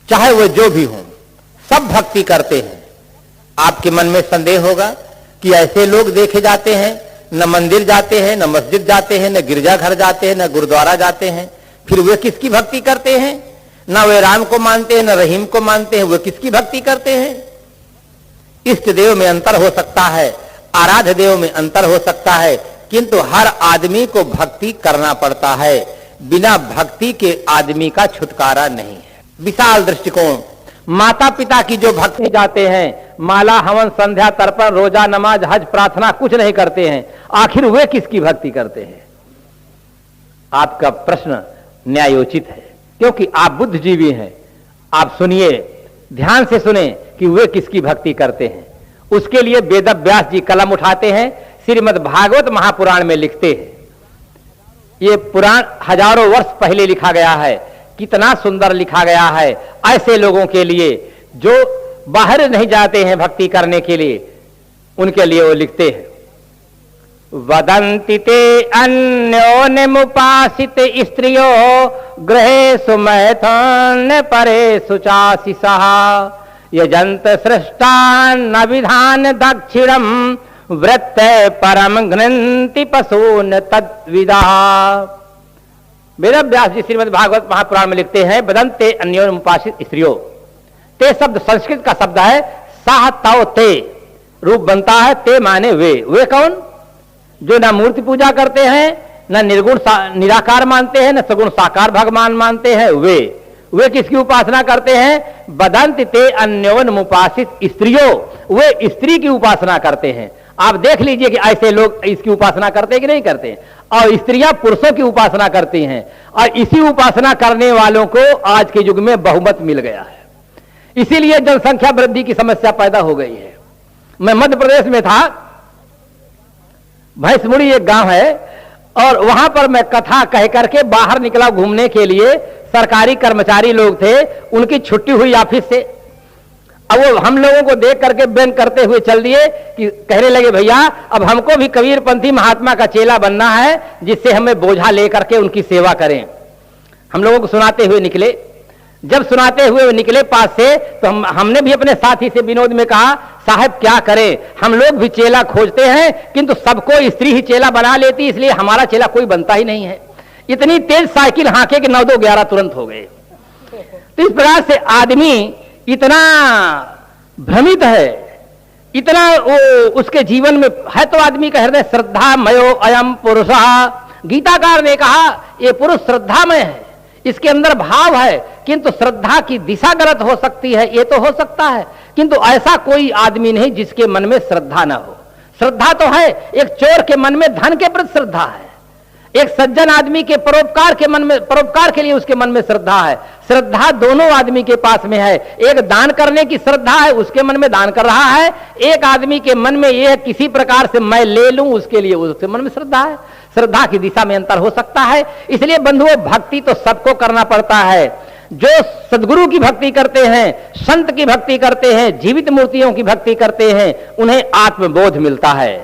A: चाहे वह जो भी हो, सब भक्ति करते हैं। आपके मन में संदेह होगा कि ऐसे लोग देखे जाते हैं, न मंदिर जाते हैं, न मस्जिद जाते हैं, न गिरजाघर जाते हैं, न गुरुद्वारा जाते हैं, फिर वे किसकी भक्ति करते हैं? न वे राम को मानते हैं, न रहीम को मानते हैं, वे किसकी भक्ति करते हैं? इष्ट देव में अंतर हो सकता है, आराध्य देव में अंतर हो सकता है, किंतु हर आदमी को भक्ति करना पड़ता है। बिना भक्ति के आदमी का छुटकारा नहीं है। विशाल दृष्टिकोण। माता पिता की जो भक्ति जाते हैं, माला हवन संध्या तर्पण रोजा नमाज हज प्रार्थना कुछ नहीं करते हैं, आखिर वे किसकी भक्ति करते हैं? आपका प्रश्न न्यायोचित है, क्योंकि आप बुद्धिजीवी हैं। आप सुनिए, ध्यान से सुने कि वे किसकी भक्ति करते हैं। उसके लिए वेद व्यास जी कलम उठाते हैं, श्रीमद् भागवत महापुराण में लिखते हैं। ये पुराण हजारों वर्ष पहले लिखा गया है, कितना सुंदर लिखा गया है ऐसे लोगों के लिए जो बाहर नहीं जाते हैं भक्ति करने के लिए, उनके लिए वो लिखते हैं। वदन्ति ते अन्योन्यमुपासित स्त्रियो गृहेषु मैथुन परेषु चाशिषः यजन्त सृष्टान्न विधान दक्षिणं वृत्ते परम घ्नन्ति पशून् तद्विदाः। वेद व्यास जी श्रीमद् भागवत महापुराण में लिखते हैं, वदन्ते अन्योन्यमुपासित स्त्रियो। ते शब्द संस्कृत का शब्द है, साह तव ते रूप बनता है, ते माने वे कौन? जो न मूर्ति पूजा करते हैं, न निर्गुण निराकार मानते हैं, न सगुण साकार भगवान मानते हैं। वे किसकी उपासना करते हैं? वदन्ति ते अन्योन्यमुपासित स्त्रियों, वे स्त्री की उपासना करते हैं। आप देख लीजिए कि ऐसे लोग इसकी उपासना करते हैं कि नहीं करते हैं, और स्त्रियां पुरुषों की उपासना करती हैं, और इसी उपासना करने वालों को आज के युग में बहुमत मिल गया है। इसीलिए जनसंख्या वृद्धि की समस्या पैदा हो गई है। मैं मध्य प्रदेश में था, भैंसमुड़ी एक गांव है, और वहां पर मैं कथा कह करके बाहर निकला घूमने के लिए। सरकारी कर्मचारी लोग थे, उनकी छुट्टी हुई ऑफिस से। अब वो हम लोगों को देख करके व्यंग करते हुए चल दिए कि कहने लगे, भैया अब हमको भी कबीरपंथी महात्मा का चेला बनना है, जिससे हमें बोझा लेकर के उनकी सेवा करें। हम लोगों को सुनाते हुए निकले। जब सुनाते हुए निकले पास से, तो हमने भी अपने साथी से विनोद में कहा, साहब क्या करें, हम लोग भी चेला खोजते हैं, किंतु सबको स्त्री ही चेला बना लेती, इसलिए हमारा चेला कोई बनता ही नहीं है। इतनी तेज साइकिल हांके कि 9 2 11 तुरंत हो गए। तो इस प्रकार से आदमी इतना भ्रमित है, इतना वो उसके जीवन में है, तो आदमी का हृदय श्रद्धा मयो अयम पुरुषः। गीताकार ने कहा ये पुरुष श्रद्धामय है, इसके अंदर भाव है, किंतु श्रद्धा की दिशा गलत हो सकती है, ये तो हो सकता है, किंतु ऐसा कोई आदमी नहीं जिसके मन में श्रद्धा ना हो। श्रद्धा तो है, एक चोर के मन में धन के प्रति श्रद्धा है, एक सज्जन आदमी के परोपकार के मन में, परोपकार के लिए उसके मन में श्रद्धा है। श्रद्धा दोनों आदमी के पास में है। एक दान करने की श्रद्धा है, उसके मन में दान कर रहा है। एक आदमी के मन में यह किसी प्रकार से मैं ले लूं, उसके लिए उसके मन में श्रद्धा है। श्रद्धा की दिशा में अंतर हो सकता है। इसलिए बंधुओं, भक्ति तो सबको करना पड़ता है। जो सदगुरु की भक्ति करते हैं, संत की भक्ति करते हैं, जीवित मूर्तियों की भक्ति करते हैं, उन्हें आत्मबोध मिलता है।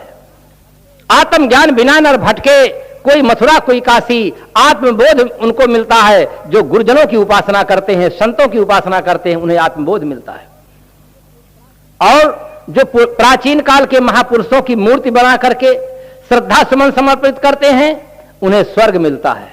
A: आत्मज्ञान बिना नर भटके, कोई मथुरा कोई काशी, आत्मबोध उनको मिलता है। जो गुरुजनों की उपासना करते हैं, संतों की उपासना करते हैं, उन्हें आत्मबोध मिलता है। और जो प्राचीन काल के महापुरुषों की मूर्ति बना करके श्रद्धा सुमन समर्पित करते हैं, उन्हें स्वर्ग मिलता है।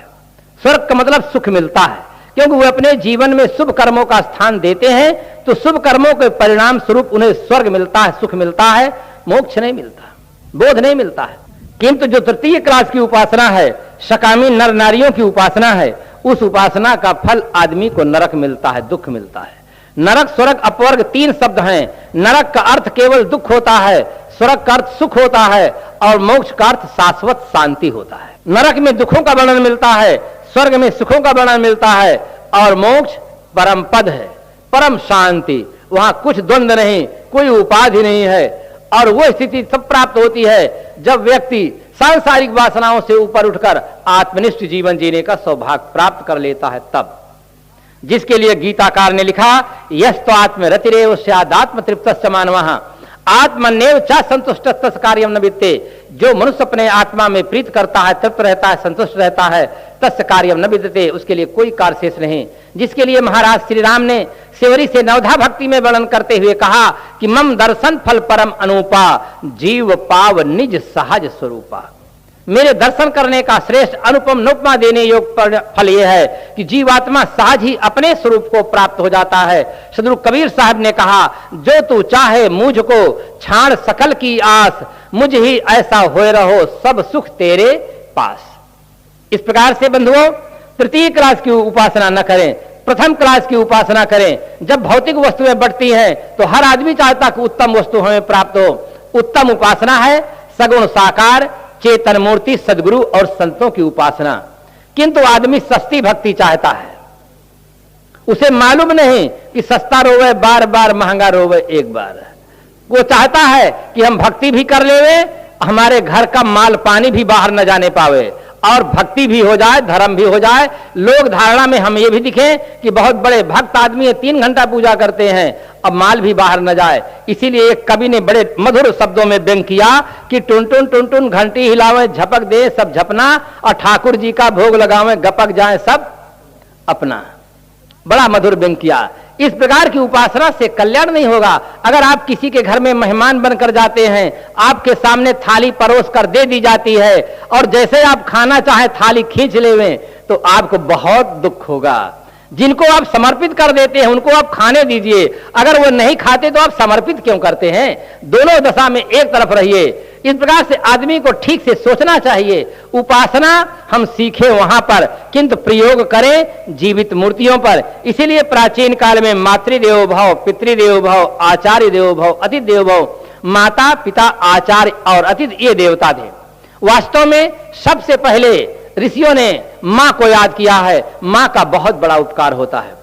A: स्वर्ग का मतलब सुख मिलता है, क्योंकि वे अपने जीवन में शुभ कर्मों का स्थान देते हैं, तो शुभ कर्मों के परिणाम स्वरूप उन्हें स्वर्ग मिलता है, सुख मिलता है, मोक्ष नहीं मिलता, बोध नहीं मिलता है। किंतु जो तृतीय क्लास की उपासना है, सकामी नर नारियों की उपासना है, उस उपासना का फल आदमी को नरक मिलता है, दुख मिलता है। नरक, स्वर्ग, अपवर्ग 3 शब्द हैं। नरक का अर्थ केवल दुख होता है, स्वर्ग का अर्थ सुख होता है, और मोक्ष का अर्थ शाश्वत शांति होता है। नरक में दुखों का वर्णन मिलता है, स्वर्ग में सुखों का वर्णन मिलता है, और मोक्ष परम पद है, परम शांति। वहां कुछ द्वंद्व नहीं, कोई उपाधि नहीं है, और वो स्थिति तब प्राप्त होती है जब व्यक्ति सांसारिक वासनाओं से ऊपर उठकर आत्मनिष्ठ जीवन जीने का सौभाग्य प्राप्त कर लेता है। तब जिसके लिए गीताकार ने लिखा, यस तो आत्मरतिरेव स्यादात्म तृप्तस्य मानवः आत्मन्येव च संतुष्टस्य कार्यं न विद्यते। जो मनुष्य अपने आत्मा में प्रीत करता है, तृप्त रहता है, संतुष्ट रहता है, तस्य कार्यं न विद्यते, उसके लिए कोई कार्य शेष नहीं। जिसके लिए महाराज श्री राम ने सेवरी से नवधा भक्ति में वर्णन करते हुए कहा कि मम दर्शन फल परम अनूपा, जीव पाव निज सहज स्वरूपा। मेरे दर्शन करने का श्रेष्ठ अनुपम अनुपमा देने योग्य फल यह है कि जीवात्मा सहज ही अपने स्वरूप को प्राप्त हो जाता है। सदगुरु कबीर साहब ने कहा, जो तू चाहे मुझको छाड़ सकल की आस, मुझ ही ऐसा होए रहो सब सुख तेरे पास। इस प्रकार से बंधुओं, तृतीय क्लास की उपासना न करें, प्रथम क्लास की उपासना करें। जब भौतिक वस्तुएं बढ़ती हैं तो हर आदमी चाहता कि उत्तम वस्तु हमें प्राप्त हो। उत्तम उपासना है सगुण साकार चेतन मूर्ति सदगुरु और संतों की उपासना। किंतु आदमी सस्ती भक्ति चाहता है, उसे मालूम नहीं कि सस्ता रोवे बार बार, महंगा रोवे एक बार। वो चाहता है कि हम भक्ति भी कर लेवे, हमारे घर का माल पानी भी बाहर न जाने पावे, और भक्ति भी हो जाए, धर्म भी हो जाए। लोग धारणा में हम ये भी दिखें कि बहुत बड़े भक्त आदमी है, 3 घंटा पूजा करते हैं, अब माल भी बाहर न जाए। इसीलिए एक कवि ने बड़े मधुर शब्दों में व्यंग किया कि टुन टुन टुन टुन घंटी हिलावे, झपक दे सब झपना, और ठाकुर जी का भोग लगावे, गपक जाए सब अपना। बड़ा मधुर व्यंग किया। इस प्रकार की उपासना से कल्याण नहीं होगा। अगर आप किसी के घर में मेहमान बनकर जाते हैं, आपके सामने थाली परोस कर दे दी जाती है, और जैसे आप खाना चाहे थाली खींच लेवें, तो आपको बहुत दुख होगा। जिनको आप समर्पित कर देते हैं उनको आप खाने दीजिए, अगर वो नहीं खाते तो आप समर्पित क्यों करते हैं? दोनों दशा में एक तरफ रहिए। इस प्रकार से आदमी को ठीक से सोचना चाहिए। उपासना हम सीखे वहां पर, किंतु प्रयोग करें जीवित मूर्तियों पर। इसीलिए प्राचीन काल में मातृदेवो भव, पितृदेवो भव, आचार्य देवो भव, अतिथि देवो भव, माता पिता आचार्य और अतिथि ये देवता थे। वास्तव में सबसे पहले ऋषियों ने मां को याद किया है। मां का बहुत बड़ा उपकार होता है।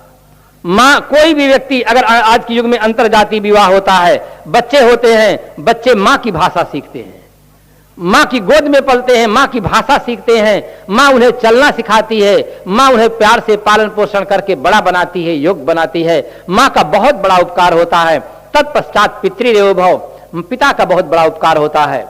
A: मां, कोई भी व्यक्ति, अगर आज के युग में अंतरजातीय विवाह होता है, बच्चे होते हैं, बच्चे मां की भाषा सीखते हैं, मां की गोद में पलते हैं, मां की भाषा सीखते हैं, मां उन्हें चलना सिखाती है, मां उन्हें प्यार से पालन पोषण करके बड़ा बनाती है, योग्य बनाती है। मां का बहुत बड़ा उपकार होता है। तत्पश्चात पितृदेवो भव, पिता का बहुत बड़ा उपकार होता है।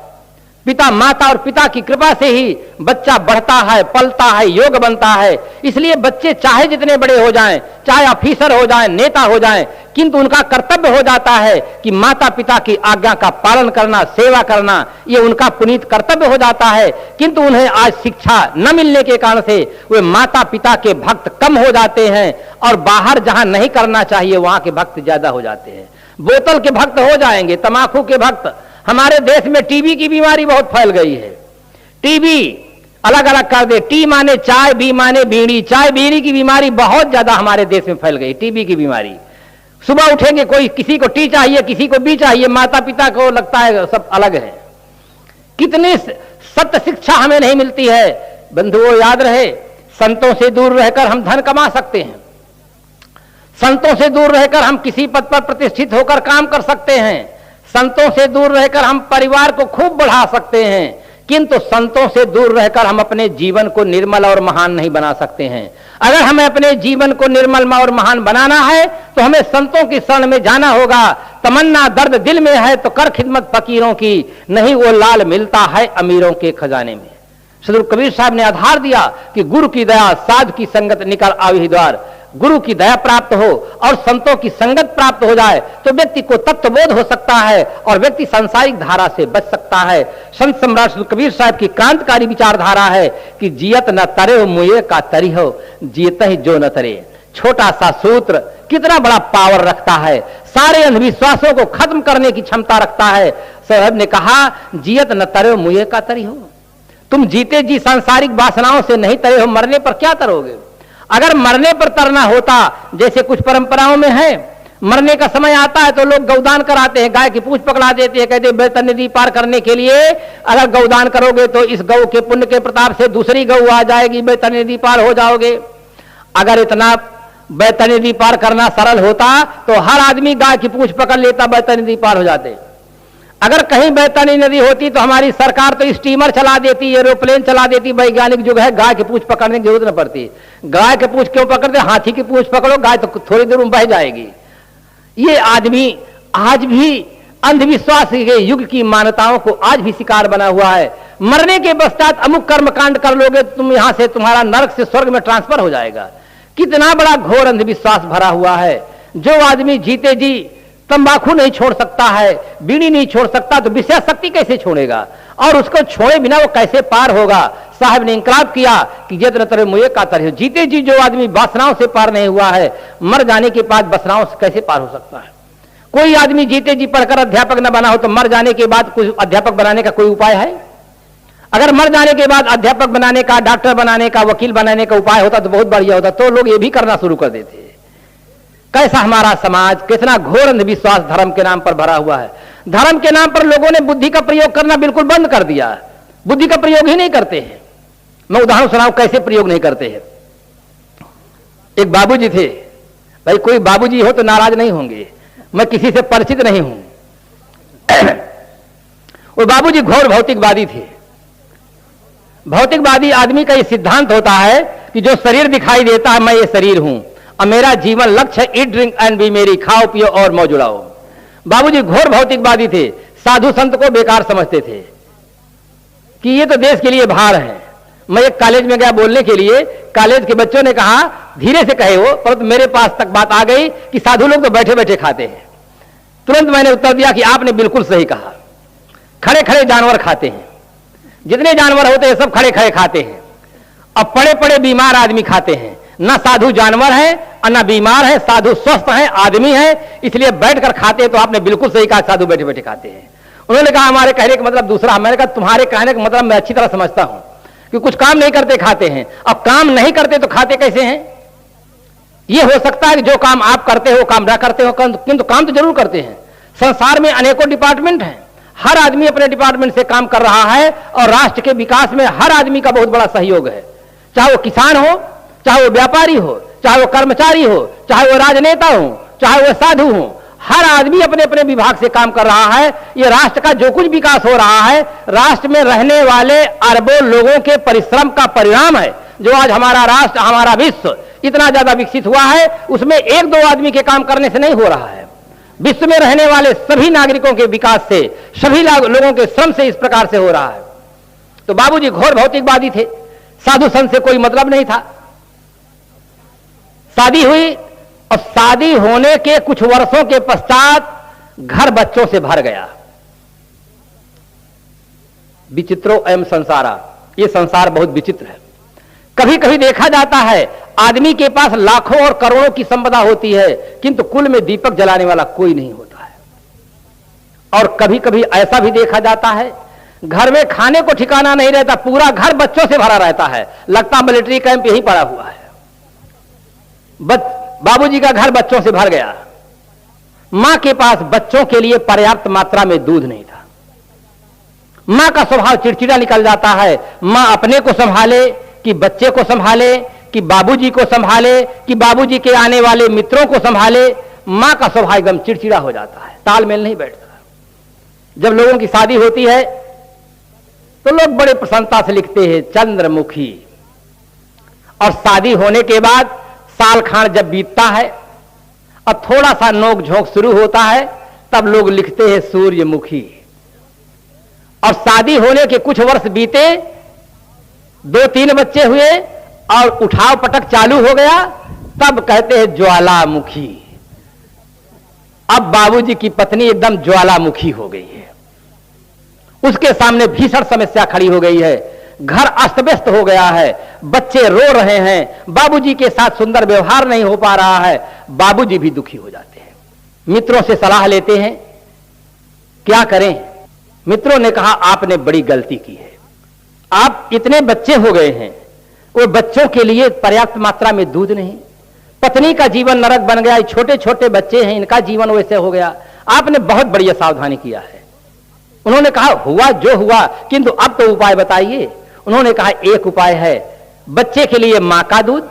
A: पिता, माता और पिता की कृपा से ही बच्चा बढ़ता है, पलता है, योग्य बनता है। इसलिए बच्चे चाहे जितने बड़े हो जाएं, चाहे ऑफिसर हो जाएं, नेता हो जाएं, किंतु उनका कर्तव्य हो जाता है कि माता पिता की आज्ञा का पालन करना, सेवा करना, ये उनका पुनीत कर्तव्य हो जाता है। किंतु उन्हें आज शिक्षा न मिलने के कारण से वे माता पिता के भक्त कम हो जाते हैं और बाहर जहां नहीं करना चाहिए वहां के भक्त ज्यादा हो जाते हैं। बोतल के भक्त हो जाएंगे, तमाकू के भक्त। हमारे देश में टीबी की बीमारी बहुत फैल गई है। टीबी अलग अलग कर दे, टी माने चाय, बी माने बीड़ी, चाय बीड़ी की बीमारी बहुत ज्यादा हमारे देश में फैल गई। टीबी की बीमारी, सुबह उठेंगे कोई, किसी को टी चाहिए, किसी को बी चाहिए, माता पिता को लगता है सब अलग है। कितनी सत्य शिक्षा हमें नहीं मिलती है। बंधुओं, याद रहे, संतों से दूर रहकर हम धन कमा सकते हैं, संतों से दूर रहकर हम किसी पद पर प्रतिष्ठित होकर काम कर सकते हैं, संतों से दूर रहकर हम परिवार को खूब बढ़ा सकते हैं, किंतु संतों से दूर रहकर हम अपने जीवन को निर्मल और महान नहीं बना सकते हैं। अगर हमें अपने जीवन को निर्मल और महान बनाना है तो हमें संतों की शरण में जाना होगा। तमन्ना दर्द दिल में है तो कर खिदमत फकीरों की, नहीं वो लाल मिलता है अमीरों के खजाने में। सदगुरु कबीर साहब ने आधार दिया कि गुरु की दया, साध की संगत, निकल आवी द्वार। गुरु की दया प्राप्त हो और संतों की संगत प्राप्त हो जाए तो व्यक्ति को तत्वबोध हो सकता है और व्यक्ति सांसारिक धारा से बच सकता है। संत सम्राट सदगुरु कबीर साहब की क्रांतिकारी विचारधारा है कि जियत न तरे हो मुए का तरी हो, जियत ही जो न तरे। छोटा सा सूत्र कितना बड़ा पावर रखता है, सारे अंधविश्वासों को खत्म करने की क्षमता रखता है। साहब ने कहा, जियत न तरे हो मुए का तरी हो। तुम जीते जी सांसारिक वासनाओं से नहीं तरे हो, मरने पर क्या तरोगे? अगर मरने पर तरना होता, जैसे कुछ परंपराओं में है, मरने का समय आता है तो लोग गौदान कराते हैं, गाय की पूंछ पकड़ा देते हैं, कहते बैतरणी नदी पार करने के लिए अगर गौदान करोगे तो इस गौ के पुण्य के प्रताप से दूसरी गौ आ जाएगी, बैतरणी नदी पार हो जाओगे। अगर इतना बैतरणी नदी पार करना सरल होता तो हर आदमी गाय की पूंछ पकड़ लेता, बैतरणी नदी पार हो जाते। अगर कहीं बैतरणी नदी होती तो हमारी सरकार तो स्टीमर चला देती, एरोप्लेन चला देती। वैज्ञानिक युग है, गाय की पूंछ पकड़ने की जरूरत न पड़ती। गाय की पूंछ क्यों पकड़ते? हाथी की पूंछ पकड़ो, गाय तो थोड़ी देर में बह जाएगी। ये आदमी आज भी अंधविश्वास के युग की मान्यताओं को आज भी शिकार बना हुआ है। मरने के पश्चात अमुक कर्मकांड कर लोगे तुम, यहां से तुम्हारा नरक से स्वर्ग में ट्रांसफर हो जाएगा। कितना बड़ा घोर अंधविश्वास भरा हुआ है। जो आदमी जीते जी तंबाकू नहीं छोड़ सकता है, बीड़ी नहीं छोड़ सकता, तो विषय शक्ति कैसे छोड़ेगा? और उसको छोड़े बिना वो कैसे पार होगा? साहब ने इंकलाब किया कि जितना तरह मुझे का तरह। जीते जी जो आदमी वासनाओं से पार नहीं हुआ है, मर जाने के बाद वासनाओं से कैसे पार हो सकता है? कोई आदमी जीते जी पढ़कर अध्यापक न बना हो तो मर जाने के बाद कुछ अध्यापक बनाने का कोई उपाय है? अगर मर जाने के बाद अध्यापक बनाने का, डॉक्टर बनाने का, वकील बनाने का उपाय होता तो बहुत बढ़िया होता, तो लोग ये भी करना शुरू कर देते। कैसा हमारा समाज, कितना घोर अंधविश्वास धर्म के नाम पर भरा हुआ है। धर्म के नाम पर लोगों ने बुद्धि का प्रयोग करना बिल्कुल बंद कर दिया। बुद्धि का प्रयोग ही नहीं करते हैं। मैं उदाहरण सुनाऊं कैसे प्रयोग नहीं करते हैं। एक बाबूजी थे, भाई कोई बाबूजी हो तो नाराज नहीं होंगे, मैं किसी से परिचित नहीं हूं। वो बाबूजी घोर भौतिकवादी थे। भौतिकवादी आदमी का ये सिद्धांत होता है कि जो शरीर दिखाई देता है मैं ये शरीर हूं और मेरा जीवन लक्ष्य है ईट ड्रिंक एंड बी मेरी, खाओ पियो और मौज उड़ाओ। बाबूजी घोर भौतिकवादी थे। साधु संत को बेकार समझते थे कि ये तो देश के लिए भार है। मैं एक कॉलेज में गया बोलने के लिए, कॉलेज के बच्चों ने कहा, धीरे से कहे वो, परंतु मेरे पास तक बात आ गई कि साधु लोग तो बैठे बैठे खाते हैं। तुरंत मैंने उत्तर दिया कि आपने बिल्कुल सही कहा। खड़े खड़े जानवर खाते हैं, जितने जानवर होते हैं सब खड़े खड़े खाते हैं। अब पड़े पड़े बीमार आदमी खाते हैं। ना साधु जानवर है और ना बीमार है, साधु स्वस्थ है, आदमी है, इसलिए बैठकर खाते हैं। तो आपने बिल्कुल सही कहा, साधु बैठे बैठे खाते हैं। उन्होंने कहा हमारे कहने का मतलब दूसरा। मैंने कहा तुम्हारे कहने का मतलब मैं अच्छी तरह समझता हूं कि कुछ काम नहीं करते खाते हैं। अब काम नहीं करते तो खाते कैसे हैं? यह हो सकता है कि जो काम आप करते हो काम ना करते हो, किंतु काम तो जरूर करते हैं। संसार में अनेकों डिपार्टमेंट हैं, हर आदमी अपने डिपार्टमेंट से काम कर रहा है और राष्ट्र के विकास में हर आदमी का बहुत बड़ा सहयोग है। चाहे वो किसान हो, चाहे वो व्यापारी हो, चाहे वो कर्मचारी हो, चाहे वो राजनेता हो, चाहे वो साधु हो, हर आदमी अपने अपने विभाग से काम कर रहा है। ये राष्ट्र का जो कुछ विकास हो रहा है, राष्ट्र में रहने वाले अरबों लोगों के परिश्रम का परिणाम है। जो आज हमारा राष्ट्र, हमारा विश्व इतना ज्यादा विकसित हुआ है, उसमें एक दो आदमी के काम करने से नहीं हो रहा है। विश्व में रहने वाले सभी नागरिकों के विकास से, सभी लोगों के श्रम से इस प्रकार से हो रहा है। तो बाबूजी घोर भौतिकवादी थे, साधु संत से कोई मतलब नहीं था। शादी हुई और शादी होने के कुछ वर्षों के पश्चात घर बच्चों से भर गया। विचित्रो एवं संसारा, ये संसार बहुत विचित्र है। कभी कभी देखा जाता है आदमी के पास लाखों और करोड़ों की संपदा होती है, किंतु कुल में दीपक जलाने वाला कोई नहीं होता है। और कभी कभी ऐसा भी देखा जाता है घर में खाने को ठिकाना नहीं रहता, पूरा घर बच्चों से भरा रहता है, लगता मिलिट्री कैंप यहीं पड़ा हुआ है। बाबूजी का घर बच्चों से भर गया। मां के पास बच्चों के लिए पर्याप्त मात्रा में दूध नहीं था। मां का स्वभाव चिड़चिड़ा निकल जाता है। मां अपने को संभाले कि बच्चे को संभाले, कि बाबूजी को संभाले, कि बाबूजी के आने वाले मित्रों को संभाले। मां का स्वभाव एकदम चिड़चिड़ा हो जाता है, तालमेल नहीं बैठता। जब लोगों की शादी होती है तो लोग बड़े प्रसन्नता से लिखते हैं चंद्रमुखी, और शादी होने के बाद साल खान जब बीतता है और थोड़ा सा नोक झोंक शुरू होता है, तब लोग लिखते हैं सूर्यमुखी। और शादी होने के कुछ वर्ष बीते, 2-3 बच्चे हुए और उठाव पटक चालू हो गया, तब कहते हैं ज्वालामुखी। अब बाबूजी की पत्नी एकदम ज्वालामुखी हो गई है। उसके सामने भीषण समस्या खड़ी हो गई है। घर अस्त व्यस्त हो गया है, बच्चे रो रहे हैं, बाबूजी के साथ सुंदर व्यवहार नहीं हो पा रहा है। बाबूजी भी दुखी हो जाते हैं, मित्रों से सलाह लेते हैं क्या करें। मित्रों ने कहा आपने बड़ी गलती की है, आप इतने बच्चे हो गए हैं, वो बच्चों के लिए पर्याप्त मात्रा में दूध नहीं, पत्नी का जीवन नरक बन गया, छोटे छोटे बच्चे हैं, इनका जीवन वैसे हो गया। आपने बहुत बढ़िया सावधानी किया है। उन्होंने कहा हुआ जो हुआ, किंतु अब तो उपाय बताइए। उन्होंने कहा एक उपाय है, बच्चे के लिए मां का दूध,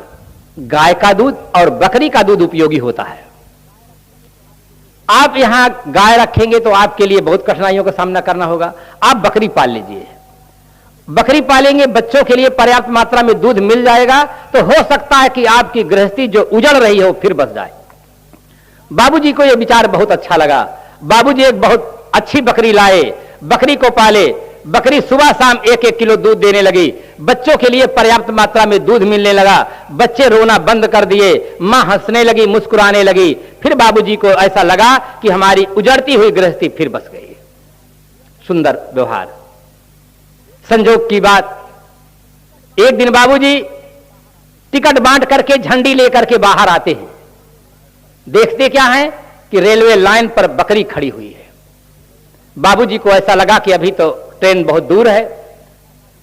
A: गाय का दूध और बकरी का दूध उपयोगी होता है। आप यहां गाय रखेंगे तो आपके लिए बहुत कठिनाइयों का सामना करना होगा, आप बकरी पाल लीजिए। बकरी पालेंगे, बच्चों के लिए पर्याप्त मात्रा में दूध मिल जाएगा, तो हो सकता है कि आपकी गृहस्थी जो उजड़ रही है वो फिर बस जाए। बाबूजी को यह विचार बहुत अच्छा लगा। बाबूजी एक बहुत अच्छी बकरी लाए, बकरी को पाले। बकरी सुबह शाम 1-1 किलो दूध देने लगी, बच्चों के लिए पर्याप्त मात्रा में दूध मिलने लगा। बच्चे रोना बंद कर दिए, मां हंसने लगी, मुस्कुराने लगी। फिर बाबूजी को ऐसा लगा कि हमारी उजड़ती हुई गृहस्थी फिर बस गई। सुंदर व्यवहार। संजोग की बात, एक दिन बाबूजी टिकट बांट करके झंडी लेकर के बाहर आते हैं। देखते क्या है कि रेलवे लाइन पर बकरी खड़ी हुई है। बाबूजी को ऐसा लगा कि अभी तो ट्रेन बहुत दूर है,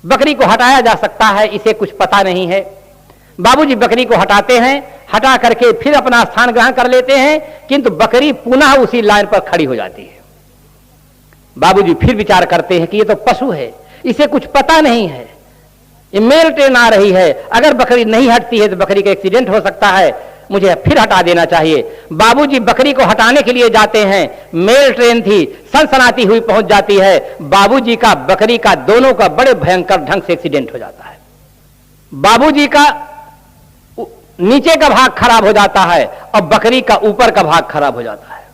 A: बकरी को हटाया जा सकता है, इसे कुछ पता नहीं है। बाबूजी बकरी को हटाते हैं, हटा करके फिर अपना स्थान ग्रहण कर लेते हैं, किंतु बकरी पुनः उसी लाइन पर खड़ी हो जाती है। बाबूजी फिर विचार करते हैं कि ये तो पशु है, इसे कुछ पता नहीं है, ये मेल ट्रेन आ रही है, अगर बकरी नहीं हटती है तो बकरी का एक्सीडेंट हो सकता है, मुझे फिर हटा देना चाहिए। बाबूजी बकरी को हटाने के लिए जाते हैं, मेल ट्रेन थी, सनसनाती हुई पहुंच जाती है। बाबूजी का बकरी का दोनों का बड़े भयंकर ढंग से एक्सीडेंट हो जाता है। बाबूजी का नीचे का भाग खराब हो जाता है और बकरी का ऊपर का भाग खराब हो जाता है।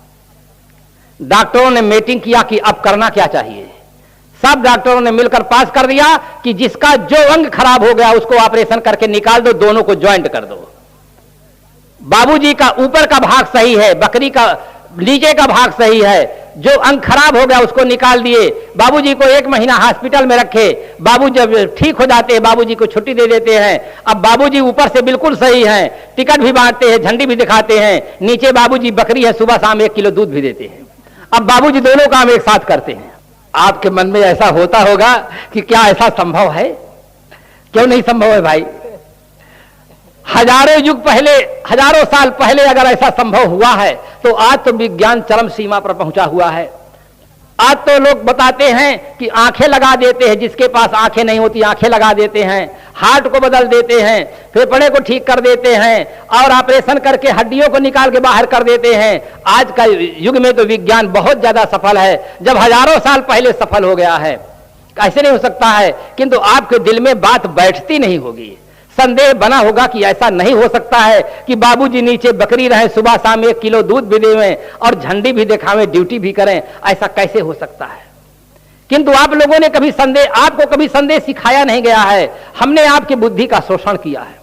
A: डॉक्टरों ने मीटिंग किया कि अब करना क्या चाहिए। सब डॉक्टरों ने मिलकर पास कर दिया कि जिसका जो अंग खराब हो गया उसको ऑपरेशन करके निकाल दो, दोनों को ज्वाइंट कर दो। बाबूजी का ऊपर का भाग सही है, बकरी का नीचे का भाग सही है। जो अंग खराब हो गया उसको निकाल दिए। बाबूजी को 1 महीना हॉस्पिटल में रखे। बाबू जब ठीक हो जाते हैं बाबूजी को छुट्टी दे देते हैं। अब बाबूजी ऊपर से बिल्कुल सही हैं, टिकट भी बांटते हैं, झंडी भी दिखाते हैं, नीचे बाबूजी बकरी है, सुबह शाम 1 किलो दूध भी देते हैं। अब बाबूजी दोनों काम एक साथ करते हैं। आपके मन में ऐसा होता होगा कि क्या ऐसा संभव है? क्यों नहीं संभव है भाई? हजारों युग पहले, हजारों साल पहले अगर ऐसा संभव हुआ है तो आज तो विज्ञान चरम सीमा पर पहुंचा हुआ है। आज तो लोग बताते हैं कि आंखें लगा देते हैं, जिसके पास आंखें नहीं होती आंखें लगा देते हैं, हार्ट को बदल देते हैं, फेफड़े को ठीक कर देते हैं और ऑपरेशन करके हड्डियों को निकाल के बाहर कर देते हैं। आज का युग में तो विज्ञान बहुत ज्यादा सफल है, जब हजारों साल पहले सफल हो गया है। ऐसे नहीं हो सकता है, किंतु आपके दिल में बात बैठती नहीं होगी, संदेह बना होगा कि ऐसा नहीं हो सकता है कि बाबूजी नीचे बकरी रहे, सुबह शाम 1 किलो दूध भी देवें और झंडी भी दिखावें, ड्यूटी भी करें, ऐसा कैसे हो सकता है। किंतु आप लोगों ने कभी संदेह, आपको कभी संदेह सिखाया नहीं गया है, हमने आपकी बुद्धि का शोषण किया है।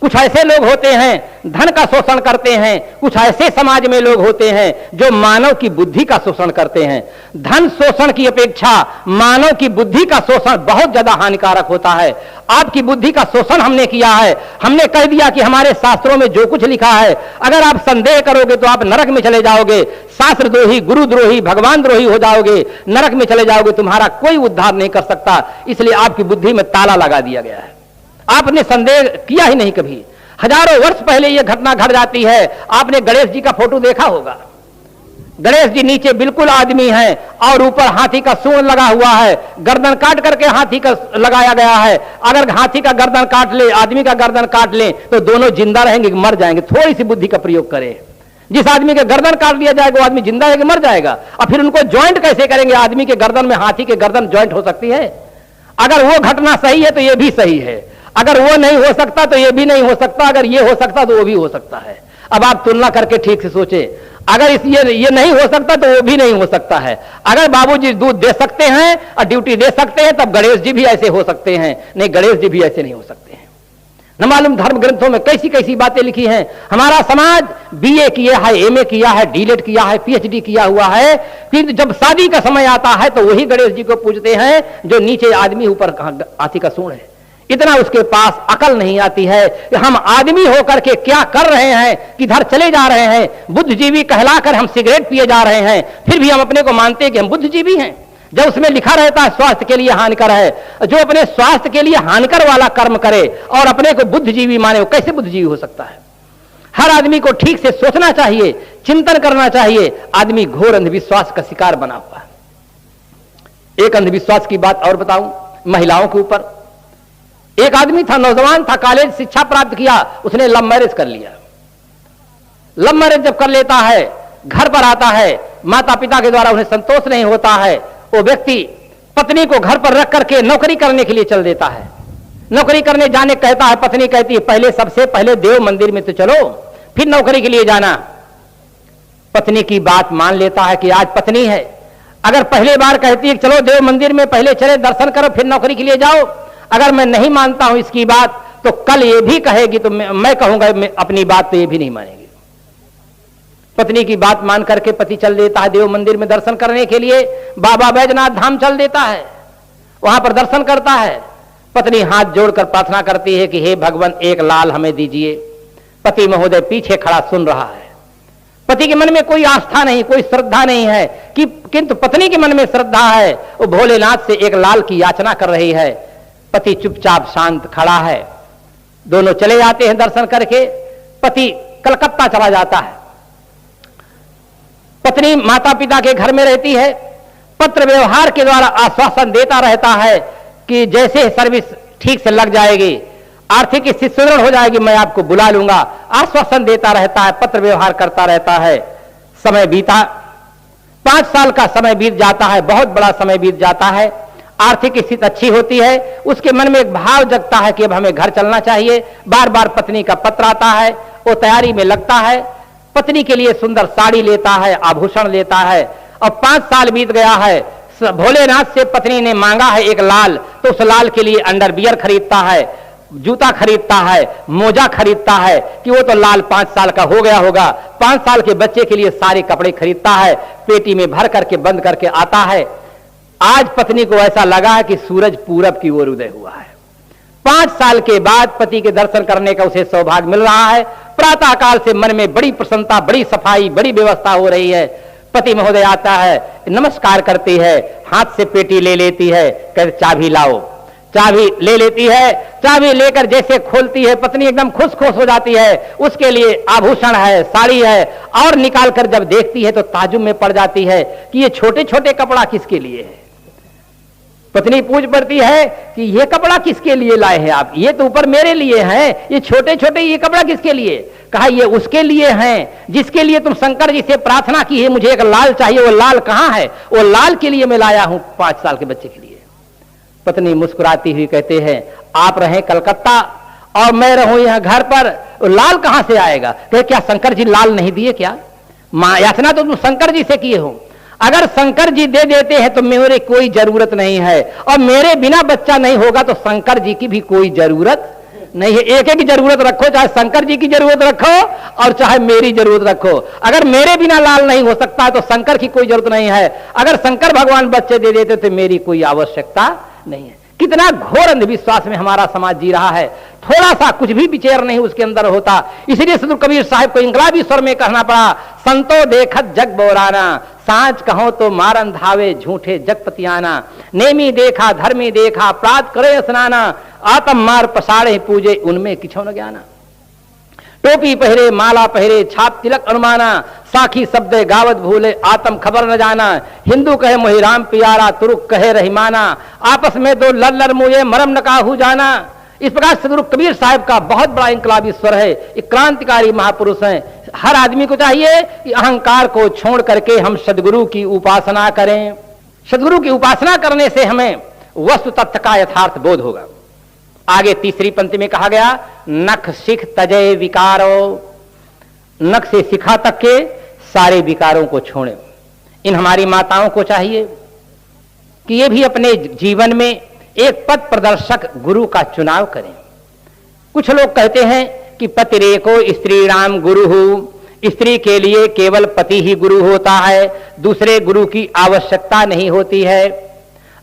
A: कुछ ऐसे लोग होते हैं धन का शोषण करते हैं, कुछ ऐसे समाज में लोग होते हैं जो मानव की बुद्धि का शोषण करते हैं। धन शोषण की अपेक्षा मानव की बुद्धि का शोषण बहुत ज्यादा हानिकारक होता है। आपकी बुद्धि का शोषण हमने किया है, हमने कह दिया कि हमारे शास्त्रों में जो कुछ लिखा है, अगर आप संदेह करोगे तो आप नरक में चले जाओगे, शास्त्रद्रोही, गुरुद्रोही, भगवान द्रोही हो जाओगे, नरक में चले जाओगे, तुम्हारा कोई उद्धार नहीं कर सकता। इसलिए आपकी बुद्धि में ताला लगा दिया गया है, आपने संदेह किया ही नहीं कभी। हजारों वर्ष पहले यह घटना घट जाती है। आपने गणेश जी का फोटो देखा होगा, गणेश जी नीचे बिल्कुल आदमी हैं और ऊपर हाथी का सूंड लगा हुआ है, गर्दन काट करके हाथी का लगाया गया है। अगर हाथी का गर्दन काट ले, आदमी का गर्दन काट ले तो दोनों जिंदा रहेंगे, मर जाएंगे। थोड़ी सी बुद्धि का प्रयोग करें, जिस आदमी के गर्दन काट दिया जाएगा वो आदमी जिंदा है कि मर जाएगा। और फिर उनको ज्वाइंट कैसे करेंगे, आदमी के गर्दन में हाथी के गर्दन ज्वाइंट हो सकती है। अगर वो घटना सही है तो ये भी सही है, अगर वो नहीं हो सकता तो ये भी नहीं हो सकता, अगर ये हो सकता तो वो भी हो सकता है। अब आप तुलना करके ठीक से सोचें, अगर ये नहीं हो सकता तो वो भी नहीं हो सकता है। अगर बाबूजी दूध दे सकते हैं और ड्यूटी दे सकते हैं तब गणेश जी भी ऐसे हो सकते हैं, नहीं गणेश जी भी ऐसे नहीं हो सकते हैं। न मालूम धर्म ग्रंथों में कैसी कैसी बातें लिखी हैं। हमारा समाज बीए किया है, एमए किया है, डीलेट किया है, पीएचडी किया हुआ है, फिर जब शादी का समय आता है तो वही गणेश जी को पूजते हैं जो नीचे आदमी ऊपर हाथी का सूंड है। इतना उसके पास अकल नहीं आती है कि हम आदमी होकर के क्या कर रहे हैं, किधर चले जा रहे हैं। बुद्धिजीवी कहलाकर हम सिगरेट पिए जा रहे हैं, फिर भी हम अपने को मानते हैं कि हम बुद्धिजीवी हैं, जब उसमें लिखा रहता है स्वास्थ्य के लिए हानिकर है। जो अपने स्वास्थ्य के लिए हानिकर वाला कर्म करे और अपने को बुद्धिजीवी माने, वो कैसे बुद्धिजीवी हो सकता है। हर आदमी को ठीक से सोचना चाहिए, चिंतन करना चाहिए। आदमी घोर अंधविश्वास का शिकार बना हुआ है। एक अंधविश्वास की बात और बताऊं, महिलाओं के ऊपर। एक आदमी था, नौजवान था, कॉलेज शिक्षा प्राप्त किया, उसने लव मैरिज कर लिया। लव मैरिज जब कर लेता है, घर पर आता है, माता पिता के द्वारा उन्हें संतोष नहीं होता है, वो व्यक्ति पत्नी को घर पर रख करके नौकरी करने के लिए चल देता है। नौकरी करने जाने कहता है, पत्नी कहती है पहले सबसे पहले देव मंदिर में तो चलो, फिर नौकरी के लिए जाना। पत्नी की बात मान लेता है कि आज पत्नी है, अगर पहले बार कहती है चलो देव मंदिर में पहले चले, दर्शन करो, फिर नौकरी के लिए जाओ, अगर मैं नहीं मानता हूं इसकी बात तो कल ये भी कहेगी तो मैं कहूंगा अपनी बात, तो ये भी नहीं मानेगी। पत्नी की बात मान करके पति चल देता है देव मंदिर में दर्शन करने के लिए। बाबा बैजनाथ धाम चल देता है, वहां पर दर्शन करता है। पत्नी हाथ जोड़कर प्रार्थना करती है कि हे भगवान एक लाल हमें दीजिए। पति महोदय पीछे खड़ा सुन रहा है। पति के मन में कोई आस्था नहीं, कोई श्रद्धा नहीं है, कि किंतु पत्नी के मन में श्रद्धा है। वो भोलेनाथ से एक लाल की याचना कर रही है। पति चुपचाप शांत खड़ा है। दोनों चले जाते हैं दर्शन करके। पति कलकत्ता चला जाता है, पत्नी माता पिता के घर में रहती है। पत्र व्यवहार के द्वारा आश्वासन देता रहता है कि जैसे सर्विस ठीक से लग जाएगी, आर्थिक स्थिति सुदृढ़ हो जाएगी, मैं आपको बुला लूंगा। आश्वासन देता रहता है, पत्र व्यवहार करता रहता है। समय बीता, 5 साल का समय बीत जाता है, बहुत बड़ा समय बीत जाता है। आर्थिक स्थिति अच्छी होती है, उसके मन में एक भाव जगता है कि अब हमें घर चलना चाहिए। बार बार पत्नी का पत्र आता है, वो तैयारी में लगता है। पत्नी के लिए सुंदर साड़ी लेता है, आभूषण लेता है। अब 5 साल बीत गया है। भोलेनाथ से पत्नी ने मांगा है एक लाल, तो उस लाल के लिए अंडरवियर खरीदता है, जूता खरीदता है, मोजा खरीदता है कि वो तो लाल 5 साल का हो गया होगा। 5 साल के बच्चे के लिए सारे कपड़े खरीदता है, पेटी में भर करके बंद करके आता है। आज पत्नी को ऐसा लगा है कि सूरज पूरब की ओर उदय हुआ है। 5 साल के बाद पति के दर्शन करने का उसे सौभाग्य मिल रहा है। प्रातः काल से मन में बड़ी प्रसन्नता, बड़ी सफाई, बड़ी व्यवस्था हो रही है। पति महोदय आता है, नमस्कार करती है, हाथ से पेटी ले लेती है, कहते चाबी लाओ। चाबी ले लेती है, चाबी लेकर जैसे खोलती है पत्नी एकदम खुश खुश हो जाती है, उसके लिए आभूषण है, साड़ी है, और निकाल कर जब देखती है तो ताजुब में पड़ जाती है कि ये छोटे छोटे कपड़ा किसके लिए है। पत्नी पूछ पड़ती है कि ये कपड़ा किसके लिए लाए हैं आप, ये तो ऊपर मेरे लिए हैं, ये छोटे छोटे ये कपड़ा किसके लिए। कहा ये उसके लिए हैं जिसके लिए तुम शंकर जी से प्रार्थना की है, मुझे एक लाल चाहिए, वो लाल कहां है, वो लाल के लिए मैं लाया हूं 5 साल के बच्चे के लिए। पत्नी मुस्कुराती हुई कहते हैं आप रहे कलकत्ता और मैं रहूं यहां घर पर, लाल कहां से आएगा। कहे क्या शंकर जी लाल नहीं दिए क्या, मां याचना तो तुम शंकर जी से किए हो, अगर शंकर जी दे देते हैं तो मेरे कोई जरूरत नहीं है, और मेरे बिना बच्चा नहीं होगा तो शंकर जी की भी कोई जरूरत नहीं है। एक एक जरूरत रखो, चाहे शंकर जी की जरूरत रखो और चाहे मेरी जरूरत रखो। अगर मेरे बिना लाल नहीं हो सकता है तो शंकर की कोई जरूरत नहीं है, अगर शंकर भगवान बच्चे दे देते तो मेरी कोई आवश्यकता नहीं है। कितना घोर अंधविश्वास में हमारा समाज जी रहा है, थोड़ा सा कुछ भी विचार नहीं उसके अंदर होता। इसलिए सदगुरु कबीर साहब को इंकलाबी स्वर में कहना पड़ा, संतो देखत जग बोराना, सांच कहो तो मारन धावे झूठे जगपतियाना, नेमी देखा धर्मी देखा प्रात करे स्नाना, आत्म मार पसाड़े पूजे उनमें किछो न ज्ञाना। टोपी पहरे माला पहरे छाप तिलक अनुमाना, साखी शब्द गावत भूले आत्म खबर न जाना, हिंदू कहे मोहि राम प्यारा तुरुक कहे रहीमाना, आपस में दो लल्लर मुझे मरम न काहू जाना। इस प्रकार सदगुरु कबीर साहब का बहुत बड़ा इंकलाबी स्वर है, एक क्रांतिकारी महापुरुष हैं। हर आदमी को चाहिए कि अहंकार को छोड़ करके हम सदगुरु की उपासना करें। सदगुरु की उपासना करने से हमें वस्तु तत्व का यथार्थ बोध होगा। आगे तीसरी पंक्ति में कहा गया, नख सिख तजय विकारो, नख से शिखा तक के सारे विकारों को छोड़ें। इन हमारी माताओं को चाहिए कि ये भी अपने जीवन में एक पथ प्रदर्शक गुरु का चुनाव करें। कुछ लोग कहते हैं कि पतिरेको स्त्री राम गुरु हो, स्त्री के लिए केवल पति ही गुरु होता है, दूसरे गुरु की आवश्यकता नहीं होती है।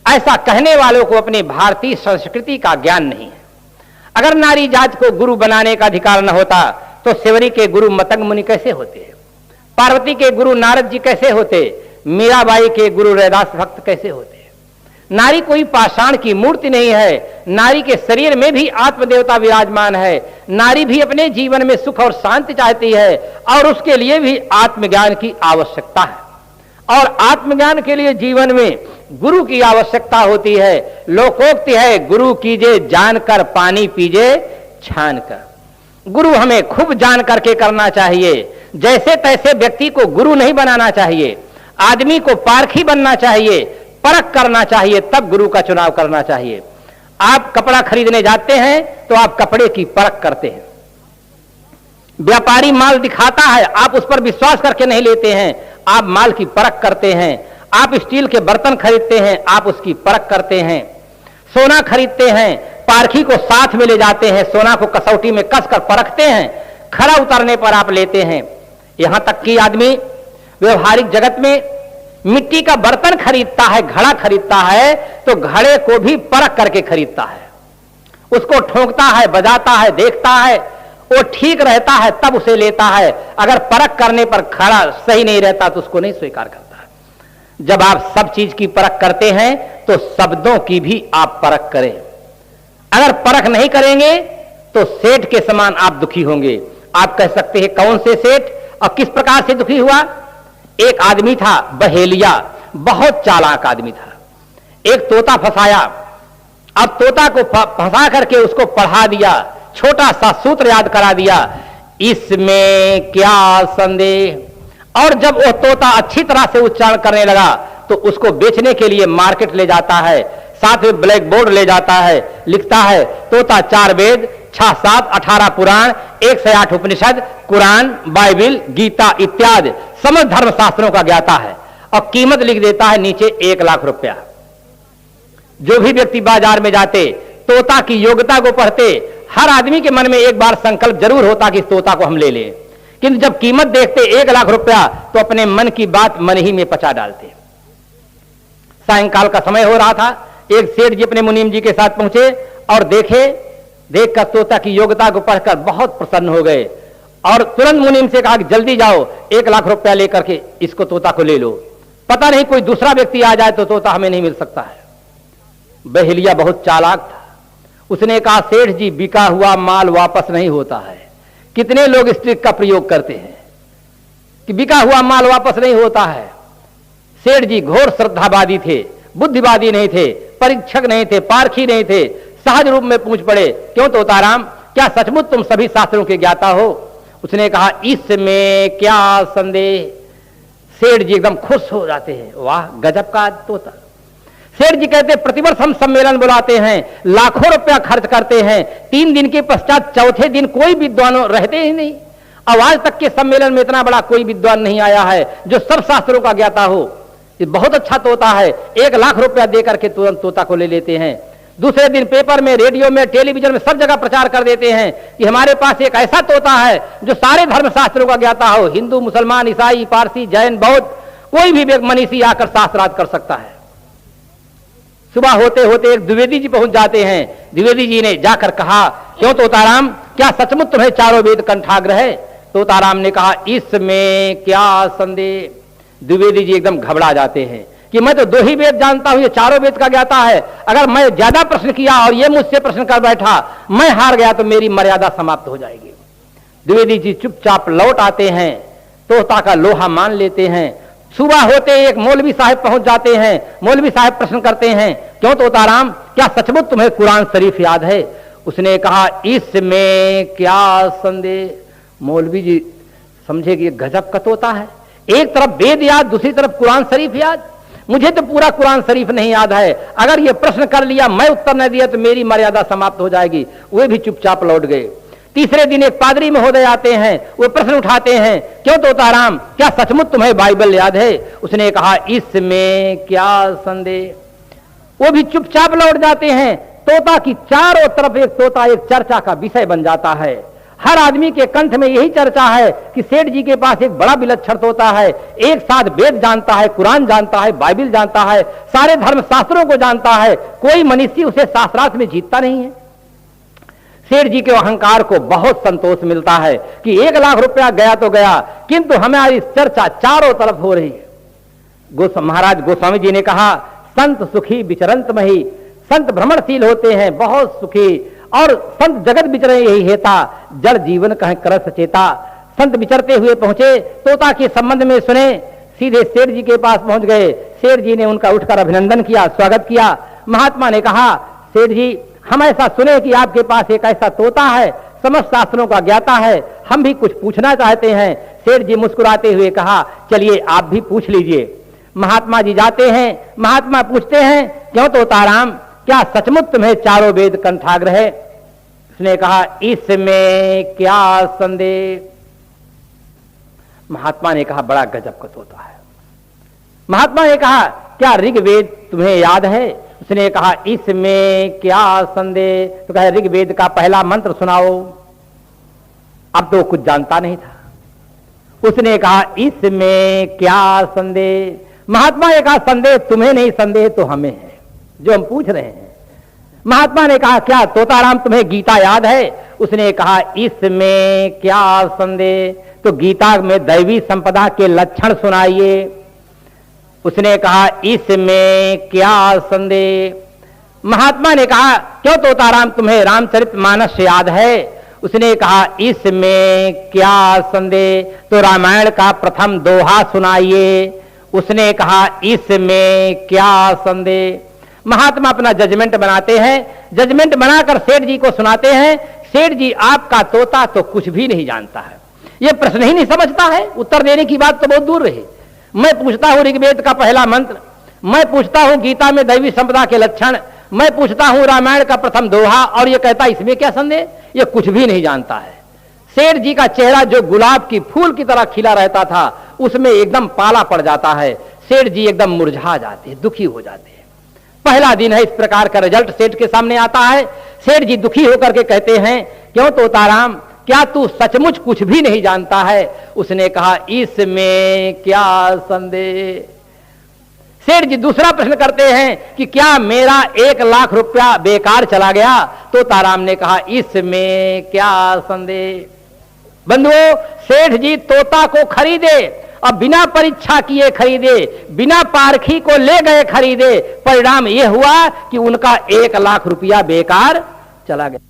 A: ऐसा कहने वालों को अपने भारतीय संस्कृति का ज्ञान नहीं है। अगर नारी जात को गुरु बनाने का अधिकार न होता तो सेवरी के गुरु मतंग मुनि कैसे होते, पार्वती के गुरु नारद जी कैसे होते, मीराबाई के गुरु रैदास भक्त कैसे होते। नारी कोई पाषाण की मूर्ति नहीं है, नारी के शरीर में भी आत्मदेवता विराजमान है। नारी भी अपने जीवन में सुख और शांति चाहती है और उसके लिए भी आत्मज्ञान की आवश्यकता है, और आत्मज्ञान के लिए जीवन में गुरु की आवश्यकता होती है। लोकोक्ति है, गुरु कीजे जानकर पानी पीजे छान कर। गुरु हमें खूब जान करके करना चाहिए, जैसे तैसे व्यक्ति को गुरु नहीं बनाना चाहिए। आदमी को पारखी बनना चाहिए, परख करना चाहिए, तब गुरु का चुनाव करना चाहिए। आप कपड़ा खरीदने जाते हैं तो आप कपड़े की परख करते हैं। व्यापारी माल दिखाता है, आप उस पर विश्वास करके नहीं लेते हैं, आप माल की परख करते हैं। आप स्टील के बर्तन खरीदते हैं, आप उसकी परख करते हैं। सोना खरीदते हैं, पारखी को साथ में ले जाते हैं, सोना को कसौटी में कसकर परखते हैं, खरा उतरने पर आप लेते हैं। यहां तक कि आदमी व्यवहारिक जगत में मिट्टी का बर्तन खरीदता है, घड़ा खरीदता है, तो घड़े को भी परख करके खरीदता है। उसको ठोंकता है, बजाता है, देखता है, वो ठीक रहता है तब उसे लेता है। अगर परख करने पर खड़ा सही नहीं रहता तो उसको नहीं स्वीकार करता है। जब आप सब चीज की परख करते हैं तो शब्दों की भी आप परख करें। अगर परख नहीं करेंगे तो सेठ के समान आप दुखी होंगे। आप कह सकते हैं कौन से सेठ और किस प्रकार से दुखी हुआ। एक आदमी था बहेलिया, बहुत चालाक आदमी था। एक तोता फंसाया, अब तोता को फंसा करके उसको पढ़ा दिया, छोटा सा सूत्र याद करा दिया, इसमें क्या संदेह। और जब वो तोता अच्छी तरह से उच्चारण करने लगा तो उसको बेचने के लिए मार्केट ले जाता है, साथ में ब्लैक बोर्ड ले जाता है, लिखता है तोता 4 वेद 6 7 18 पुराण 1 से 8 उपनिषद, कुरान, बाइबिल, गीता इत्यादि समस्त धर्म शास्त्रों का ज्ञाता है, और कीमत लिख देता है नीचे 1 लाख रुपया। जो भी व्यक्ति बाजार में जाते तोता की योग्यता को पढ़ते, हर आदमी के मन में एक बार संकल्प जरूर होता कि इस तोता को हम ले लें, किंतु जब कीमत देखते 1 लाख रुपया तो अपने मन की बात मन ही में पचा डालते। सायंकाल का समय हो रहा था, एक सेठ जी अपने मुनीम जी के साथ पहुंचे और देखकर तोता की योग्यता को पढ़कर बहुत प्रसन्न हो गए, और तुरंत मुनीम से कहा कि जल्दी जाओ 1 लाख रुपया लेकर के इसको तोता को ले लो, पता नहीं कोई दूसरा व्यक्ति आ जाए तो तोता हमें नहीं मिल सकता है। बहेलिया बहुत चालाक था। उसने कहा, सेठ जी बिका हुआ माल वापस नहीं होता है। कितने लोग इस ट्रिक का प्रयोग करते हैं कि बिका हुआ माल वापस नहीं होता है। सेठ जी घोर श्रद्धावादी थे, बुद्धिवादी नहीं थे, परीक्षक नहीं थे, पारखी नहीं थे। सहज रूप में पूछ पड़े, क्यों तोताराम, क्या सचमुच तुम सभी शास्त्रों के ज्ञाता हो? उसने कहा, इसमें क्या संदेह। सेठ जी एकदम खुश हो जाते हैं, वाह गजब का तोता। सेठ जी कहते, प्रतिवर्ष हम सम्मेलन बुलाते हैं, लाखों रुपया खर्च करते हैं, 3 दिन के पश्चात चौथे दिन कोई विद्वान रहते ही नहीं। अब आज तक के सम्मेलन में इतना बड़ा कोई विद्वान नहीं आया है जो सब शास्त्रों का ज्ञाता हो। ये बहुत अच्छा तोता है। 1 लाख रुपया देकर के तुरंत तोता को ले लेते हैं। दूसरे दिन पेपर में, रेडियो में, टेलीविजन में सब जगह प्रचार कर देते हैं कि हमारे पास एक ऐसा तोता है जो सारे धर्म शास्त्रों का ज्ञाता हो। हिंदू, मुसलमान, ईसाई, पारसी, जैन, बौद्ध, कोई भी मनीषी आकर शास्त्रार्थ कर सकता है। सुबह होते होते एक द्विवेदी जी पहुंच जाते हैं। द्विवेदी जी ने जाकर कहा, क्यों तोताराम, क्या सचमुच तुम्हें चारों वेद कंठाग्र है? तोताराम ने कहा, इसमें क्या संदेह। द्विवेदी जी एकदम घबरा जाते हैं कि मैं तो 2 ही वेद जानता हूं, ये चारों वेद का ज्ञाता है। अगर मैं ज्यादा प्रश्न किया और ये मुझसे प्रश्न कर बैठा, मैं हार गया तो मेरी मर्यादा समाप्त हो जाएगी। द्विवेदी जी चुपचाप लौट आते हैं, तोता का लोहा मान लेते हैं। सुबह होते एक मौलवी साहब पहुंच जाते हैं। मौलवी साहब प्रश्न करते हैं, क्यों तोताराम, क्या सचमुच तुम्हें कुरान शरीफ याद है? उसने कहा, इसमें क्या संदेह। मौलवी जी समझे कि गजब का तोता है। एक तरफ वेद याद, दूसरी तरफ कुरान शरीफ याद। मुझे तो पूरा कुरान शरीफ नहीं याद है। अगर ये प्रश्न कर लिया, मैं उत्तर न दिया तो मेरी मर्यादा समाप्त हो जाएगी। वे भी चुपचाप लौट गए। तीसरे दिन एक पादरी महोदय आते हैं, वो प्रश्न उठाते हैं, क्यों तोताराम, क्या सचमुच तुम्हें बाइबल याद है? उसने कहा, इसमें क्या संदेह। वो भी चुपचाप लौट जाते हैं। तोता की चारों तरफ एक तोता एक चर्चा का विषय बन जाता है। हर आदमी के कंठ में यही चर्चा है कि सेठ जी के पास एक बड़ा विलक्षण तोता है। एक साथ वेद जानता है, कुरान जानता है, बाइबिल जानता है, सारे धर्म शास्त्रों को जानता है। कोई मनुष्य उसे शास्त्रार्थ में जीतता नहीं है। सेठ जी के अहंकार को बहुत संतोष मिलता है कि 1 लाख रुपया गया तो गया, किंतु हमारी चर्चा चारों तरफ हो रही है। महाराज गोस्वामी जी ने कहा, संत सुखी विचरंत मही। संत भ्रमणशील होते हैं, बहुत सुखी, और संत जगत विचरे यही हेता, जड़ जीवन कह कर सचेता। संत विचरते हुए पहुंचे, तोता के संबंध में सुने, सीधे सेठ जी के पास पहुंच गए। सेठ जी ने उनका उठकर अभिनंदन किया, स्वागत किया। महात्मा ने कहा, सेठ जी, हम ऐसा सुने कि आपके पास एक ऐसा तोता है, समस्त शास्त्रों का ज्ञाता है, हम भी कुछ पूछना चाहते हैं। सेठ जी मुस्कुराते हुए कहा, चलिए आप भी पूछ लीजिए। महात्मा जी जाते हैं। महात्मा पूछते हैं, क्यों तोताराम, क्या सचमुच तुम्हें चारों वेद कंठाग्र है? उसने कहा, इसमें क्या संदेह। महात्मा ने कहा, बड़ा गजब का तोता है। महात्मा ने कहा, क्या ऋग्वेद तुम्हें याद है? उसने कहा, इसमें क्या संदेह। तो कहा, ऋग्वेद का पहला मंत्र सुनाओ। अब तो कुछ जानता नहीं था। उसने कहा, इसमें क्या संदेह। महात्मा ने कहा, संदेह तुम्हें नहीं, संदेह तो हमें है जो हम पूछ रहे हैं। महात्मा ने कहा, क्या तोताराम तुम्हें गीता याद है? उसने कहा, इसमें क्या संदेह। तो गीता में दैवी संपदा के लक्षण सुनाइए। उसने कहा, इसमें क्या संदेह। महात्मा ने कहा, क्यों तोताराम तुम्हें रामचरितमानस याद है? उसने कहा, इसमें क्या संदेह। तो रामायण का प्रथम दोहा सुनाइए। उसने कहा, इसमें क्या संदेह। महात्मा अपना जजमेंट बनाते हैं। जजमेंट बनाकर सेठ जी को सुनाते हैं। सेठ जी, आपका तोता तो कुछ भी नहीं जानता है, ये प्रश्न ही नहीं समझता है, उत्तर देने की बात तो बहुत दूर रही। मैं पूछता हूं ऋग्वेद का पहला मंत्र, मैं पूछता हूं गीता में दैवी संपदा के लक्षण, मैं पूछता हूं रामायण का प्रथम दोहा, और ये कहता इसमें क्या संदेह, ये कुछ भी नहीं जानता है। सेठ जी का चेहरा जो गुलाब की फूल की तरह खिला रहता था, उसमें एकदम पाला पड़ जाता है। सेठ जी एकदम मुरझा जाते हैं, दुखी हो जाते हैं। पहला दिन है, इस प्रकार का रिजल्ट सेठ के सामने आता है। सेठ जी दुखी होकर के कहते हैं, क्यों तोताराम, क्या तू सचमुच कुछ भी नहीं जानता है? उसने कहा, इसमें क्या संदेह। सेठ जी दूसरा प्रश्न करते हैं कि क्या मेरा 1 लाख रुपया बेकार चला गया? तो ताराम ने कहा, इसमें क्या संदेह। बंधुओं, सेठ जी तोता को खरीदे और बिना परीक्षा किए खरीदे, बिना पारखी को ले गए खरीदे। परिणाम यह हुआ कि उनका 1 लाख रुपया बेकार चला गया।